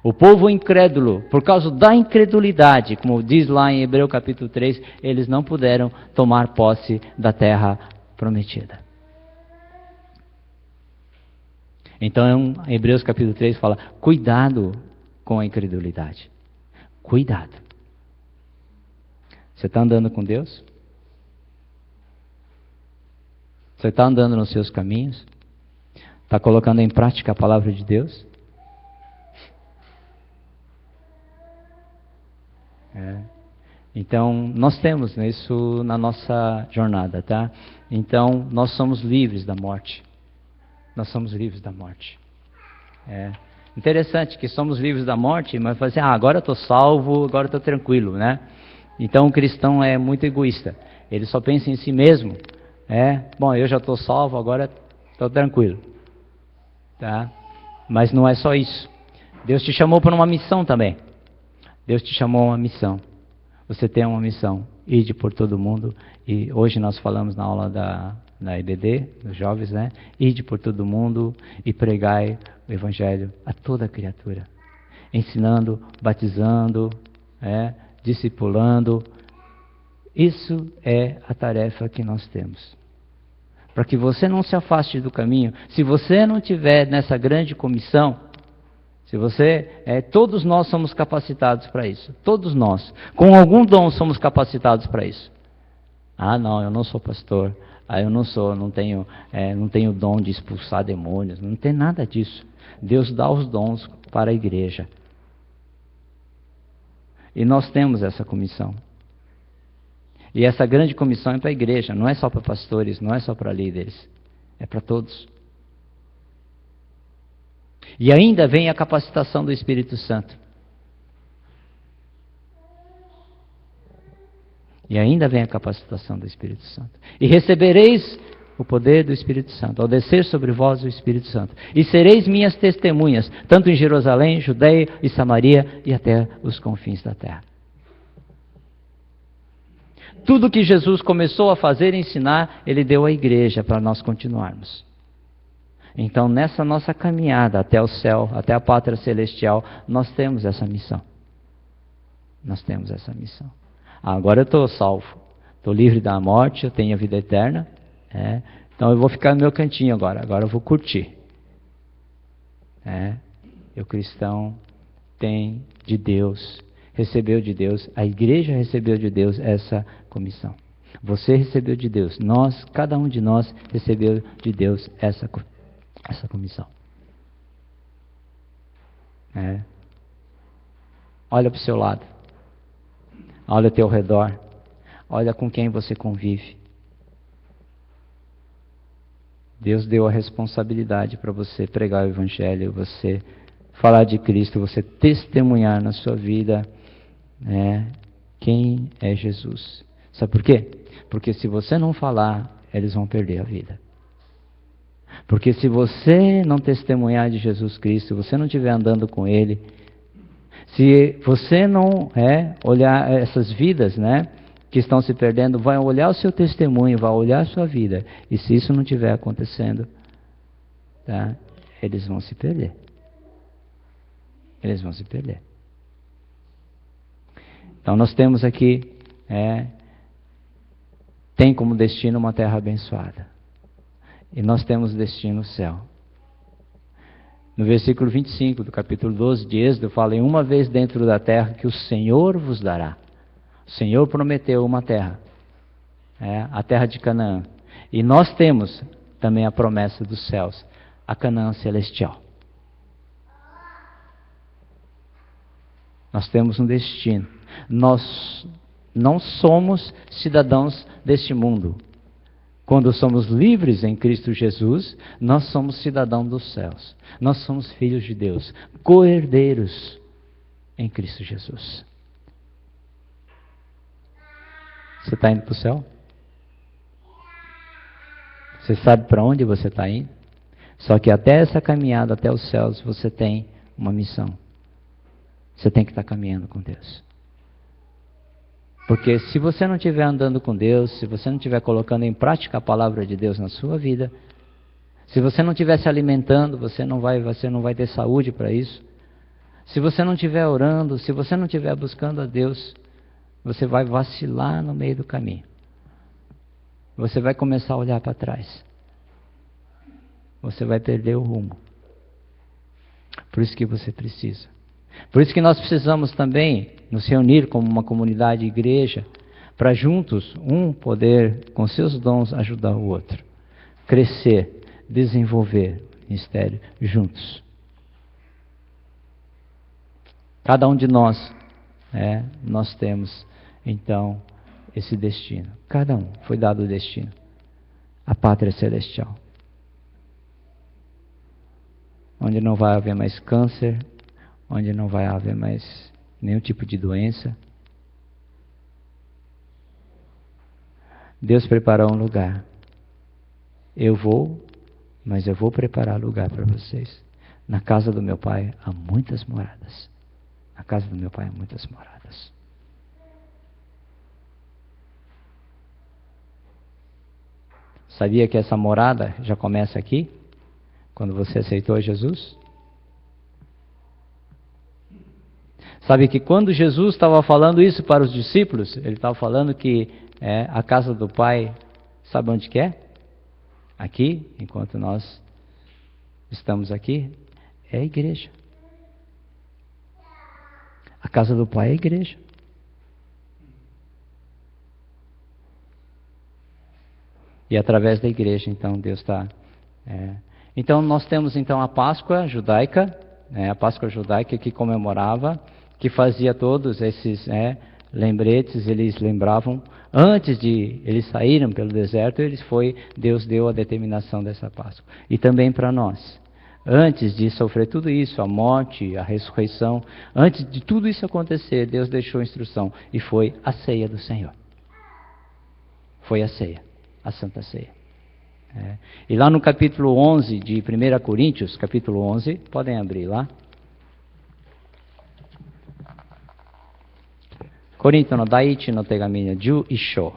Speaker 3: O povo incrédulo, por causa da incredulidade, como diz lá em Hebreus capítulo 3, eles não puderam tomar posse da terra prometida. Então, em Hebreus capítulo 3 fala: cuidado com a incredulidade. Cuidado. Você está andando com Deus? Você está andando nos seus caminhos? Está colocando em prática a palavra de Deus? Então, nós temos isso na nossa jornada, tá? Então, nós somos livres da morte. Nós somos livres da morte. Interessante que somos livres da morte, mas fazer, agora eu estou salvo, agora estou tranquilo, né? Então o cristão é muito egoísta. Ele só pensa em si mesmo. Bom, eu já estou salvo, agora estou tranquilo. Tá? Mas não é só isso. Deus te chamou para uma missão também. Deus te chamou a uma missão. Você tem uma missão. Ide por todo mundo. E hoje nós falamos na aula da EBD, dos jovens, né? Ide por todo mundo e pregai o Evangelho a toda criatura. Ensinando, batizando, discipulando. Isso é a tarefa que nós temos. Para que você não se afaste do caminho. Se você não tiver nessa grande comissão, todos nós somos capacitados para isso. Todos nós. Com algum dom somos capacitados para isso. Não, eu não sou pastor. Eu não tenho o dom de expulsar demônios. Não tem nada disso. Deus dá os dons para a igreja. E nós temos essa comissão. E essa grande comissão é para a igreja. Não é só para pastores, não é só para líderes. É para todos. E ainda vem a capacitação do Espírito Santo. E ainda vem a capacitação do Espírito Santo. E recebereis o poder do Espírito Santo, ao descer sobre vós o Espírito Santo. E sereis minhas testemunhas, tanto em Jerusalém, Judeia e Samaria e até os confins da terra. Tudo que Jesus começou a fazer e ensinar, Ele deu à igreja para nós continuarmos. Então, nessa nossa caminhada até o céu, até a pátria celestial, nós temos essa missão. Nós temos essa missão. Agora eu estou salvo, estou livre da morte, eu tenho a vida eterna. Então eu vou ficar no meu cantinho agora eu vou curtir. E o cristão tem de Deus recebeu de Deus, a igreja recebeu de Deus essa comissão. Você recebeu de Deus, nós, cada um de nós recebeu de Deus essa comissão. Olha para o seu lado, olha ao teu redor, olha com quem você convive. Deus deu a responsabilidade para você pregar o Evangelho, você falar de Cristo, você testemunhar na sua vida quem é Jesus. Sabe por quê? Porque se você não falar, eles vão perder a vida. Porque se você não testemunhar de Jesus Cristo, você não estiver andando com Ele, se você não olhar essas vidas, que estão se perdendo, vai olhar o seu testemunho, vai olhar a sua vida, e se isso não estiver acontecendo, eles vão se perder. Eles vão se perder. Então nós temos aqui, tem como destino uma terra abençoada. E nós temos destino o céu. No versículo 25 do capítulo 12 de Êxodo, fala: em uma vez dentro da terra que o Senhor vos dará. O Senhor prometeu uma terra, a terra de Canaã. E nós temos também a promessa dos céus, a Canaã celestial. Nós temos um destino. Nós não somos cidadãos deste mundo. Quando somos livres em Cristo Jesus, nós somos cidadãos dos céus. Nós somos filhos de Deus, co-herdeiros em Cristo Jesus. Você está indo para o céu? Você sabe para onde você está indo? Só que até essa caminhada, até os céus, você tem uma missão. Você tem que estar caminhando com Deus. Porque se você não estiver andando com Deus, se você não estiver colocando em prática a palavra de Deus na sua vida, se você não estiver se alimentando, você não vai ter saúde para isso. Se você não estiver orando, se você não estiver buscando a Deus, você vai vacilar no meio do caminho. Você vai começar a olhar para trás. Você vai perder o rumo. Por isso que você precisa. Por isso que nós precisamos também nos reunir como uma comunidade igreja, para juntos, um poder, com seus dons, ajudar o outro. Crescer, desenvolver o ministério juntos. Cada um de nós, nós temos, então, esse destino. Cada um foi dado o destino. A pátria celestial. Onde não vai haver mais câncer, onde não vai haver mais nenhum tipo de doença. Deus preparou um lugar. Eu vou, mas eu vou preparar lugar para vocês. Na casa do meu Pai há muitas moradas. Na casa do meu Pai há muitas moradas. Sabia que essa morada já começa aqui? Quando você aceitou Jesus? Sabe que quando Jesus estava falando isso para os discípulos, ele estava falando que a casa do Pai, sabe onde que é? Aqui, enquanto nós estamos aqui, é a igreja. A casa do Pai é a igreja. E através da igreja, então, Deus está... Então, nós temos, então, a Páscoa judaica, a Páscoa judaica que comemorava, que fazia todos esses lembretes, eles lembravam, antes de eles saírem pelo deserto, Deus deu a determinação dessa Páscoa. E também para nós, antes de sofrer tudo isso, a morte, a ressurreição, antes de tudo isso acontecer, Deus deixou a instrução, e foi a ceia do Senhor. Foi a ceia, a Santa Ceia. E lá no capítulo 11 de 1 Coríntios, capítulo 11, podem abrir lá. Corinto no Daiichi no Tegami no 11章。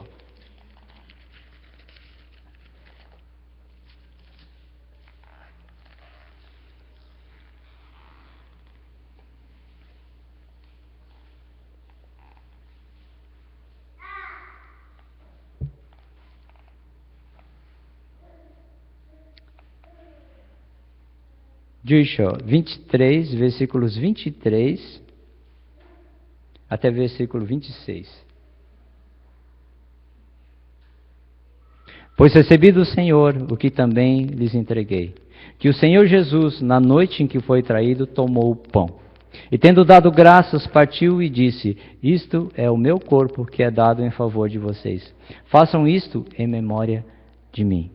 Speaker 3: 11章、23, versículos 23 até versículo 26. Pois recebi do Senhor o que também lhes entreguei, que o Senhor Jesus, na noite em que foi traído, tomou o pão. E tendo dado graças, partiu e disse: isto é o meu corpo que é dado em favor de vocês. Façam isto em memória de mim.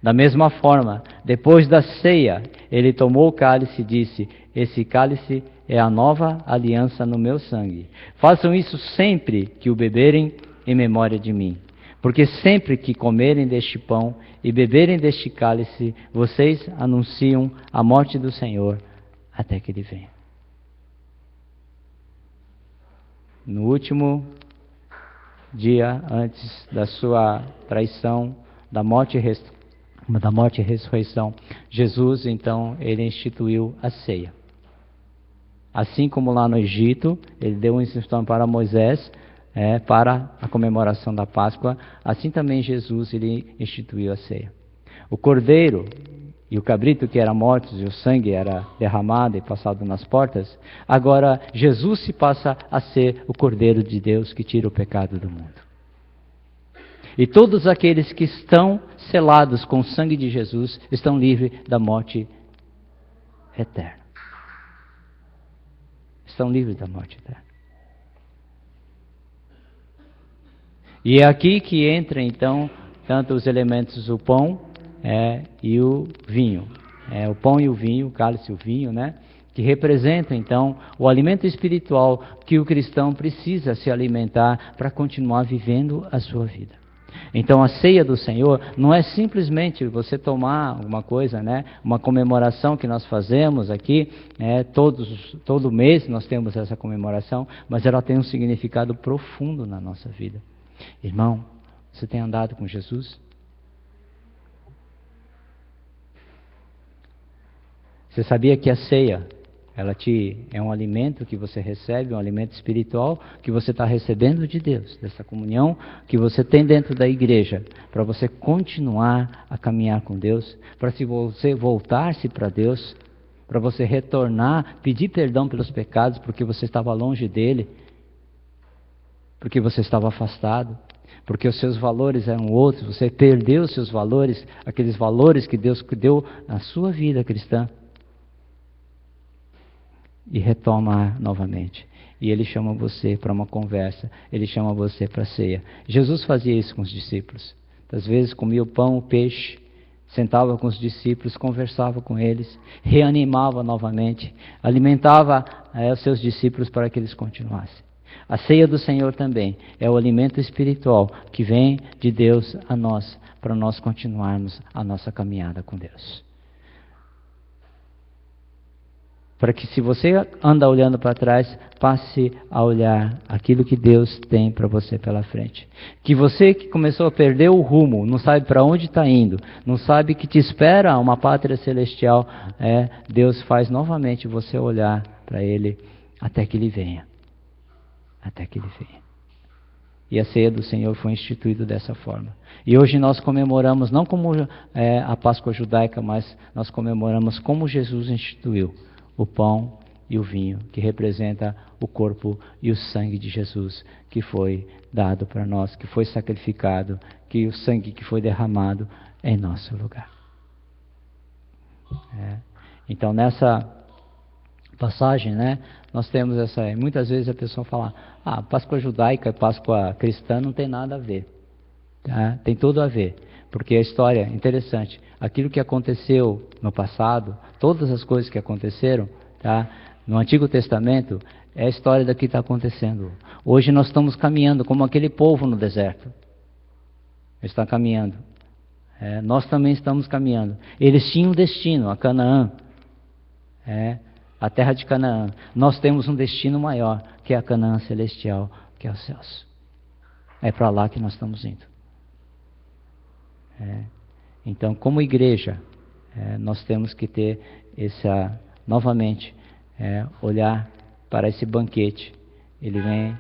Speaker 3: Da mesma forma, depois da ceia, ele tomou o cálice e disse: esse cálice é a nova aliança no meu sangue. Façam isso sempre que o beberem em memória de mim. Porque sempre que comerem deste pão e beberem deste cálice, vocês anunciam a morte do Senhor até que ele venha. No último dia antes da sua traição, da morte e ressurreição, Jesus, então, ele instituiu a ceia. Assim como lá no Egito, ele deu uma instrução para Moisés, para a comemoração da Páscoa, assim também Jesus, ele instituiu a ceia. O cordeiro e o cabrito que eram mortos e o sangue era derramado e passado nas portas, agora Jesus se passa a ser o Cordeiro de Deus que tira o pecado do mundo. E todos aqueles que estão selados com o sangue de Jesus estão livres da morte eterna. Estão livres da morte eterna. E é aqui que entra então tanto os elementos, o pão e o vinho. O pão e o vinho, o cálice e o vinho, que representam então o alimento espiritual que o cristão precisa se alimentar para continuar vivendo a sua vida. Então a ceia do Senhor não é simplesmente você tomar alguma coisa, uma comemoração que nós fazemos aqui, todo mês nós temos essa comemoração, mas ela tem um significado profundo na nossa vida. Irmão, você tem andado com Jesus? Você sabia que a ceia, é um alimento que você recebe, um alimento espiritual que você está recebendo de Deus, dessa comunhão que você tem dentro da igreja, para você continuar a caminhar com Deus, para se você voltar-se para Deus, para você retornar, pedir perdão pelos pecados, porque você estava longe dele, porque você estava afastado, porque os seus valores eram outros, você perdeu os seus valores, aqueles valores que Deus deu na sua vida cristã, e retomar novamente. E ele chama você para uma conversa, ele chama você para a ceia. Jesus fazia isso com os discípulos. Às vezes comia o pão, o peixe, sentava com os discípulos, conversava com eles, reanimava novamente, alimentava os seus discípulos para que eles continuassem. A ceia do Senhor também é o alimento espiritual que vem de Deus a nós, para nós continuarmos a nossa caminhada com Deus. Para que se você anda olhando para trás, passe a olhar aquilo que Deus tem para você pela frente. Que você que começou a perder o rumo, não sabe para onde está indo, não sabe que te espera uma pátria celestial, Deus faz novamente você olhar para Ele até que Ele venha. Até que Ele venha. E a ceia do Senhor foi instituída dessa forma. E hoje nós comemoramos, não como a Páscoa judaica, mas nós comemoramos como Jesus instituiu o pão e o vinho, que representa o corpo e o sangue de Jesus, que foi dado para nós, que foi sacrificado, que o sangue que foi derramado em nosso lugar. Então nessa passagem, nós temos muitas vezes a pessoa fala, Páscoa judaica e Páscoa cristã não tem nada a ver. Tem tudo a ver, porque a história é interessante. Aquilo que aconteceu no passado, todas as coisas que aconteceram, no Antigo Testamento, é a história da que está acontecendo. Hoje nós estamos caminhando como aquele povo no deserto. Está caminhando. Nós também estamos caminhando. Eles tinham um destino, a Canaã. A terra de Canaã. Nós temos um destino maior, que é a Canaã celestial, que é os céus. É para lá que nós estamos indo. Então, como igreja, nós temos que ter novamente, olhar para esse banquete. Ele vem,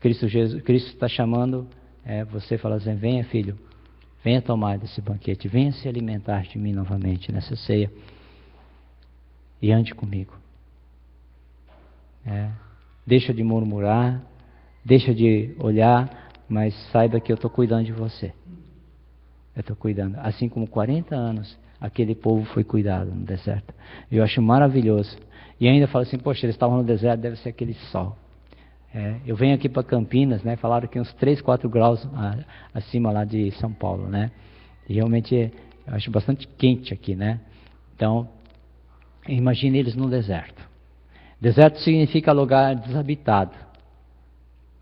Speaker 3: Cristo está chamando você, fala assim, venha filho, venha tomar desse banquete, venha se alimentar de mim novamente nessa ceia, e ande comigo. Deixa de murmurar, deixa de olhar, mas saiba que eu estou cuidando de você. Eu estou cuidando. Assim como 40 anos, aquele povo foi cuidado no deserto. Eu acho maravilhoso. E ainda falo assim, poxa, eles estavam no deserto, deve ser aquele sol. Eu venho aqui para Campinas, né? Falaram que uns 3, 4 graus acima lá de São Paulo, né? E realmente eu acho bastante quente aqui, né? Então, imagine eles no deserto. Deserto significa lugar desabitado.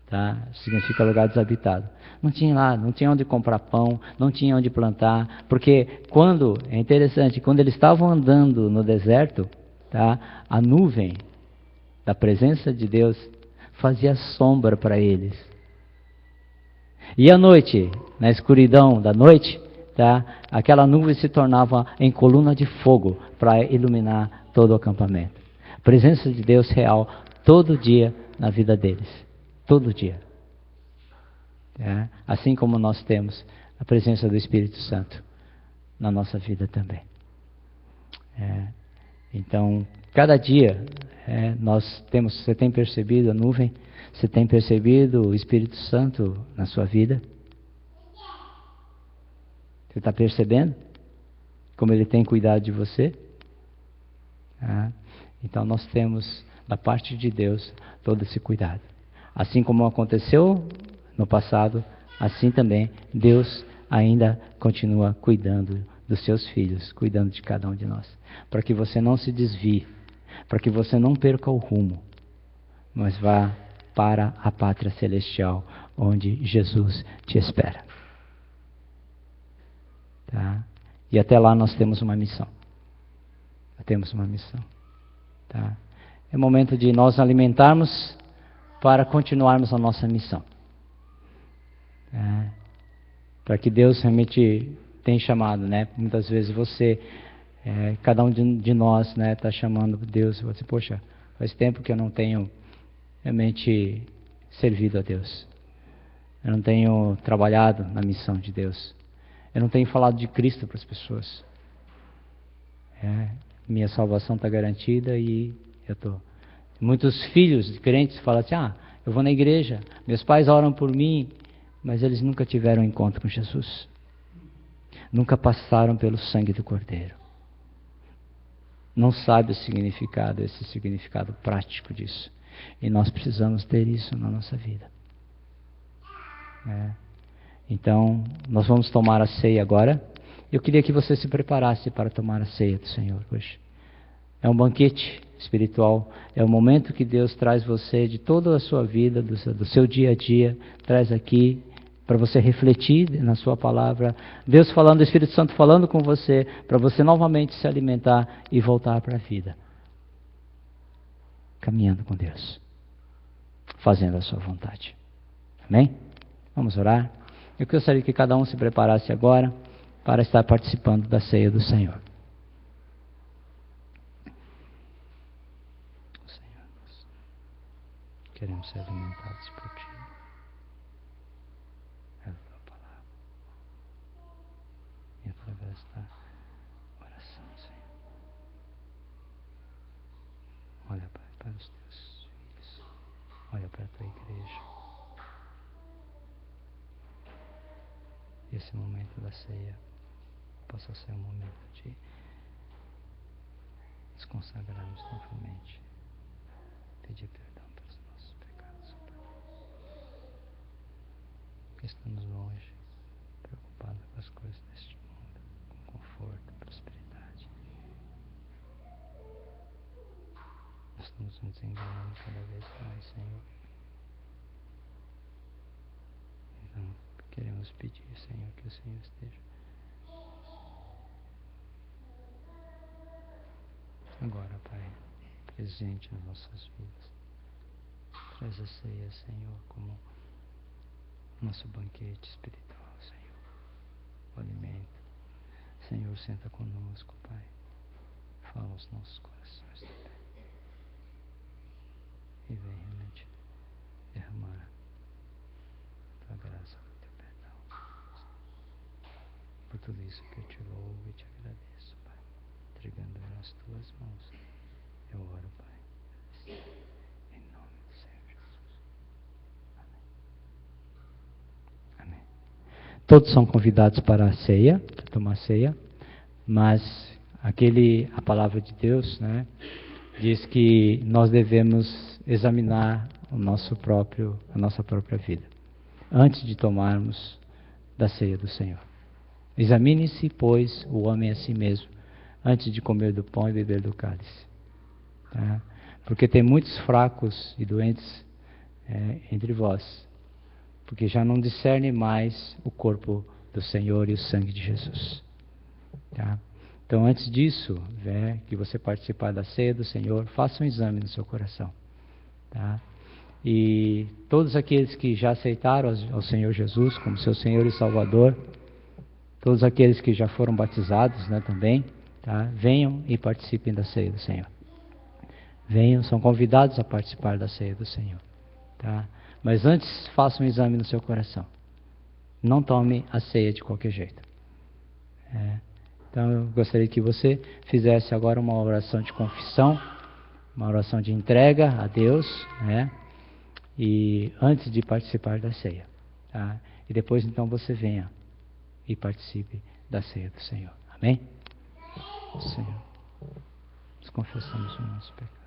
Speaker 3: Tá? Significa lugar desabitado. Não tinha lá, não tinha onde comprar pão, não tinha onde plantar, porque é interessante, quando eles estavam andando no deserto, tá? A nuvem da presença de Deus fazia sombra para eles. E à noite, na escuridão da noite, tá? Aquela nuvem se tornava em coluna de fogo para iluminar todo o acampamento. Presença de Deus real todo dia na vida deles. Todo dia. Assim como nós temos a presença do Espírito Santo na nossa vida também. Então, cada dia você tem percebido a nuvem? Você tem percebido o Espírito Santo na sua vida? Você está percebendo como Ele tem cuidado de você? Então nós temos da parte de Deus todo esse cuidado. Assim como aconteceu no passado, assim também Deus ainda continua cuidando dos seus filhos, cuidando de cada um de nós, para que você não se desvie, para que você não perca o rumo, mas vá para a pátria celestial, onde Jesus te espera. Tá? E até lá nós temos uma missão. Temos uma missão. Tá? É momento de nós alimentarmos para continuarmos a nossa missão. Para que Deus realmente tem chamado, né? Muitas vezes cada um de nós, né, está chamando Deus. Você, poxa, faz tempo que eu não tenho realmente servido a Deus. Eu não tenho trabalhado na missão de Deus. Eu não tenho falado de Cristo para as pessoas. Minha salvação está garantida e eu estou. Muitos filhos de crentes falam assim, eu vou na igreja, meus pais oram por mim, mas eles nunca tiveram encontro com Jesus. Nunca passaram pelo sangue do Cordeiro. Não sabe o significado, esse significado prático disso. E nós precisamos ter isso na nossa vida. Então, nós vamos tomar a ceia agora. Eu queria que você se preparasse para tomar a ceia do Senhor hoje. É um banquete espiritual, é o momento que Deus traz você de toda a sua vida, do seu dia a dia, traz aqui para você refletir na sua palavra. Deus falando, o Espírito Santo falando com você, para você novamente se alimentar e voltar para a vida. Caminhando com Deus, fazendo a sua vontade. Amém? Vamos orar? Eu gostaria que cada um se preparasse agora para estar participando da ceia do Senhor. Senhor, nós queremos ser alimentados por Ti. É a Tua palavra. E através da oração, Senhor. Olha, Pai, para os Teus filhos. Olha para a Tua igreja. E esse momento da ceia possa ser um momento de nos consagrarmos novamente, pedir perdão pelos nossos pecados, porque estamos longe, preocupados com as coisas deste mundo, com conforto, prosperidade. Nós estamos nos enganando cada vez mais, Senhor. Então, queremos pedir, Senhor, que o Senhor esteja agora, Pai, presente nas nossas vidas. Traz a ceia, Senhor, como nosso banquete espiritual, Senhor. O alimento. Senhor, senta conosco, Pai. Fala aos nossos corações também. E vem realmente derramar a Tua graça, o Teu perdão. Por tudo isso que eu te louvo e te agradeço, Pai. Entregando nas Tuas mãos, eu oro, Pai. Em nome do Senhor Jesus. Amém. Todos são convidados para a ceia, para tomar ceia, mas a palavra de Deus, né, diz que nós devemos examinar a nossa própria vida, antes de tomarmos da ceia do Senhor. Examine-se, pois, o homem a si mesmo, antes de comer do pão e beber do cálice. Tá? Porque tem muitos fracos e doentes entre vós, porque já não discerne mais o corpo do Senhor e o sangue de Jesus. Tá? Então, antes disso, que você participar da ceia do Senhor, faça um exame no seu coração. Tá? E todos aqueles que já aceitaram ao Senhor Jesus como seu Senhor e Salvador, todos aqueles que já foram batizados, né, também, tá? Venham e participem da ceia do Senhor. Venham, são convidados a participar da ceia do Senhor. Tá? Mas antes, faça um exame no seu coração. Não tome a ceia de qualquer jeito. Então eu gostaria que você fizesse agora uma oração de confissão, uma oração de entrega a Deus, né? E antes de participar da ceia. Tá? E depois então você venha e participe da ceia do Senhor. Amém? Senhor, nós confessamos o nosso pecado.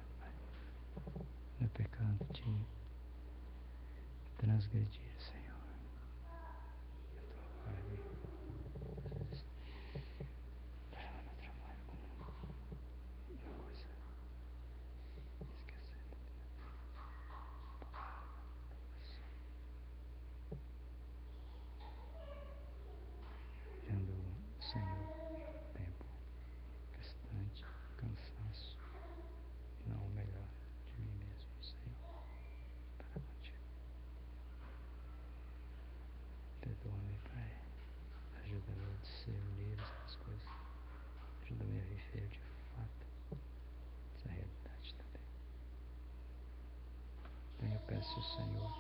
Speaker 3: Meu pecado de transgredir, Senhor. Senhor, tempo, bastante cansaço, e não o melhor de mim mesmo, Senhor, para contigo. Perdoa-me, Pai, ajuda-me a discernir essas coisas, ajuda-me a viver de fato essa realidade também. Então eu peço ao Senhor,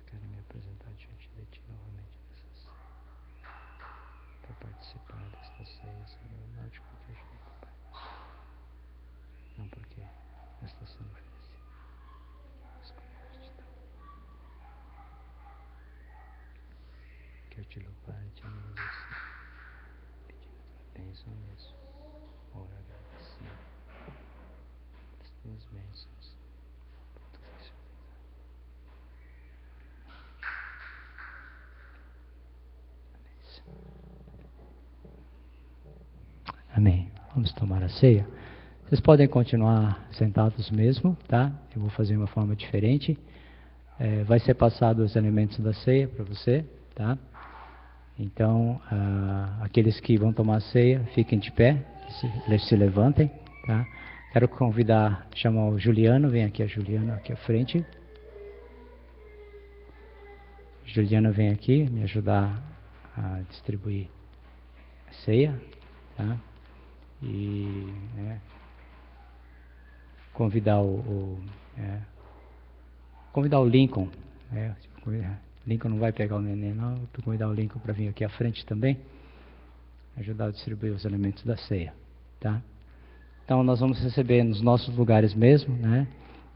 Speaker 3: quero me apresentar diante de Ti novamente nessa ceia, para participar desta ceia, Senhor, não de qualquer jeito, Pai. Não porque está sendo oferecida, mas como gratidão. Quero te louvar e te agradecer, pedindo a tua bênção nisso. Ora, agradecendo as tuas bênçãos por tudo que o Senhor tem dado. Amém. Vamos tomar a ceia. Vocês podem continuar sentados mesmo, tá? Eu vou fazer uma forma diferente. Vai ser passado os alimentos da ceia para você, tá? Então, aqueles que vão tomar a ceia, fiquem de pé, se levantem, tá? Quero chamar o Juliano, vem aqui a Juliana aqui à frente. Juliana vem aqui me ajudar a distribuir a ceia, tá? E convidar o Lincoln. Lincoln não vai pegar o neném, não. Vou convidar o Lincoln para vir aqui à frente também, ajudar a distribuir os elementos da ceia, tá? Então nós vamos receber nos nossos lugares mesmo, né?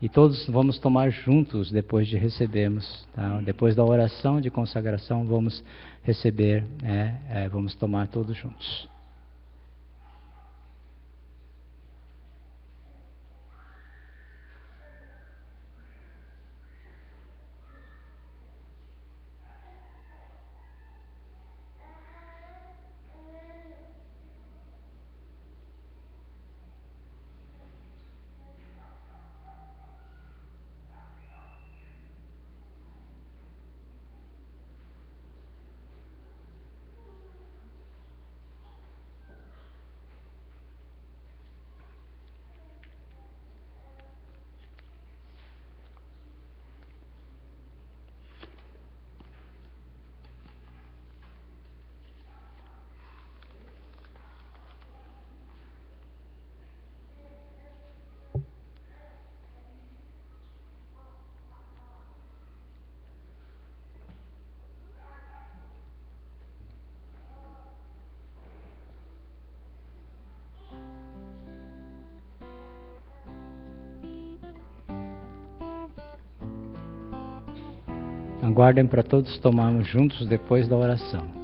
Speaker 3: E todos vamos tomar juntos depois de recebermos, tá? Depois da oração de consagração vamos receber, vamos tomar todos juntos. Aguardem para todos tomarmos juntos depois da oração.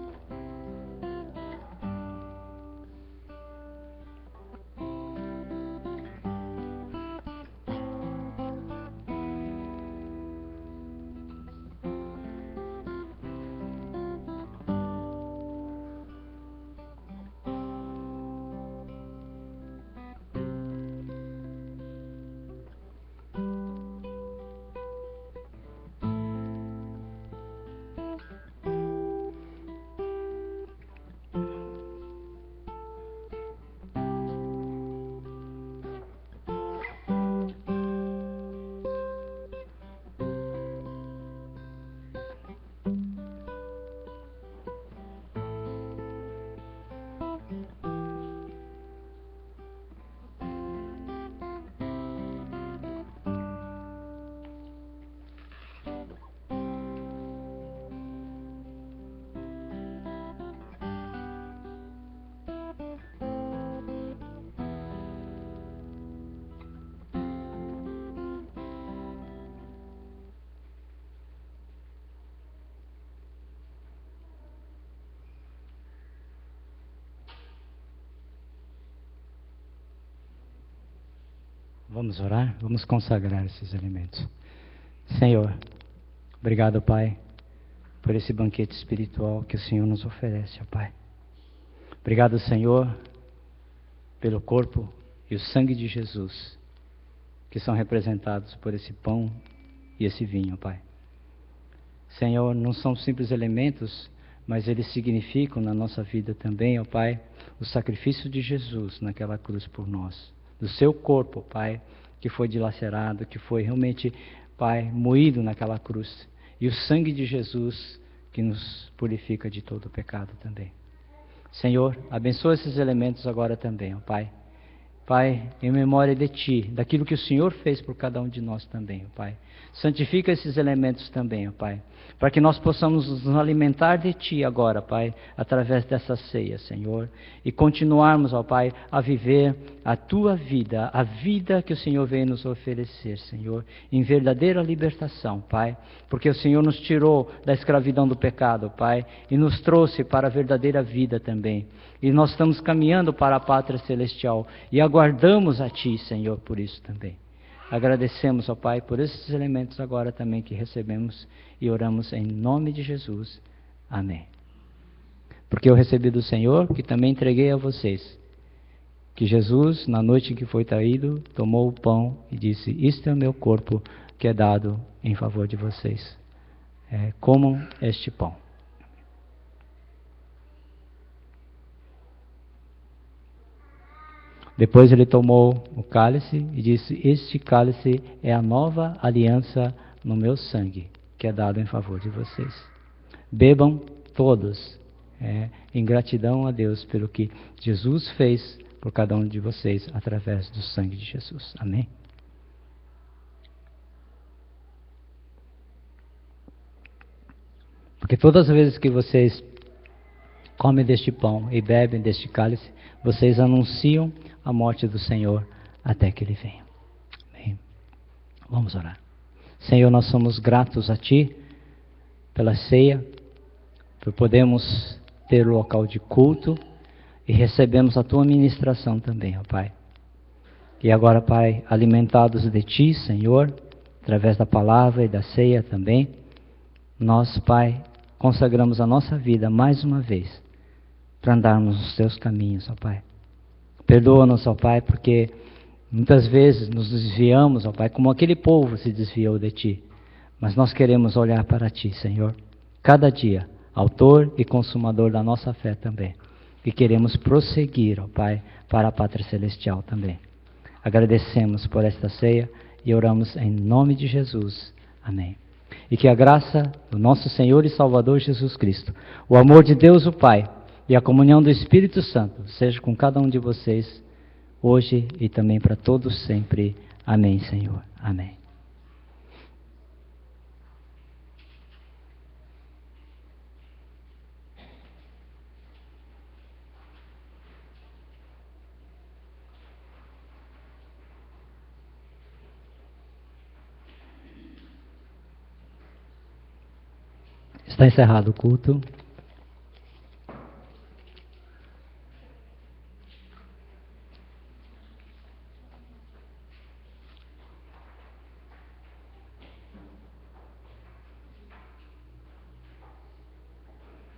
Speaker 3: Vamos orar? Vamos consagrar esses elementos. Senhor, obrigado, Pai, por esse banquete espiritual que o Senhor nos oferece, ó Pai. Obrigado, Senhor, pelo corpo e o sangue de Jesus, que são representados por esse pão e esse vinho, ó Pai. Senhor, não são simples elementos, mas eles significam na nossa vida também, ó Pai, o sacrifício de Jesus naquela cruz por nós. Do seu corpo, Pai, que foi dilacerado, que foi realmente, Pai, moído naquela cruz. E o sangue de Jesus que nos purifica de todo o pecado também. Senhor, abençoa esses elementos agora também, ó Pai. Pai, em memória de Ti, daquilo que o Senhor fez por cada um de nós também, ó Pai. Santifica esses elementos também, ó Pai, para que nós possamos nos alimentar de Ti agora, Pai, através dessa ceia, Senhor, e continuarmos, ó Pai, a viver a Tua vida, a vida que o Senhor veio nos oferecer, Senhor, em verdadeira libertação, Pai, porque o Senhor nos tirou da escravidão do pecado, Pai, e nos trouxe para a verdadeira vida também. E nós estamos caminhando para a pátria celestial e aguardamos a Ti, Senhor, por isso também. Agradecemos, ó Pai, por esses elementos agora também que recebemos e oramos em nome de Jesus. Amém. Porque eu recebi do Senhor, que também entreguei a vocês, que Jesus, na noite em que foi traído, tomou o pão e disse: isto é o meu corpo que é dado em favor de vocês. Comam este pão. Depois ele tomou o cálice e disse: este cálice é a nova aliança no meu sangue, que é dado em favor de vocês. Bebam todos, em gratidão a Deus pelo que Jesus fez por cada um de vocês através do sangue de Jesus. Amém? Porque todas as vezes que vocês comem deste pão e bebem deste cálice, vocês anunciam a morte do Senhor até que Ele venha. Amém? Vamos orar. Senhor, nós somos gratos a Ti pela ceia, por podermos ter o local de culto e recebemos a Tua ministração também, ó Pai. E agora, Pai, alimentados de Ti, Senhor, através da palavra e da ceia também, nós, Pai, consagramos a nossa vida mais uma vez para andarmos nos Teus caminhos, ó Pai. Perdoa-nos, ó Pai, porque muitas vezes nos desviamos, ó Pai, como aquele povo se desviou de Ti. Mas nós queremos olhar para Ti, Senhor, cada dia, autor e consumador da nossa fé também. E queremos prosseguir, ó Pai, para a pátria celestial também. Agradecemos por esta ceia e oramos em nome de Jesus. Amém. E que a graça do nosso Senhor e Salvador Jesus Cristo, o amor de Deus o Pai, e a comunhão do Espírito Santo seja com cada um de vocês, hoje e também para todos sempre. Amém, Senhor. Amém. Está encerrado o culto.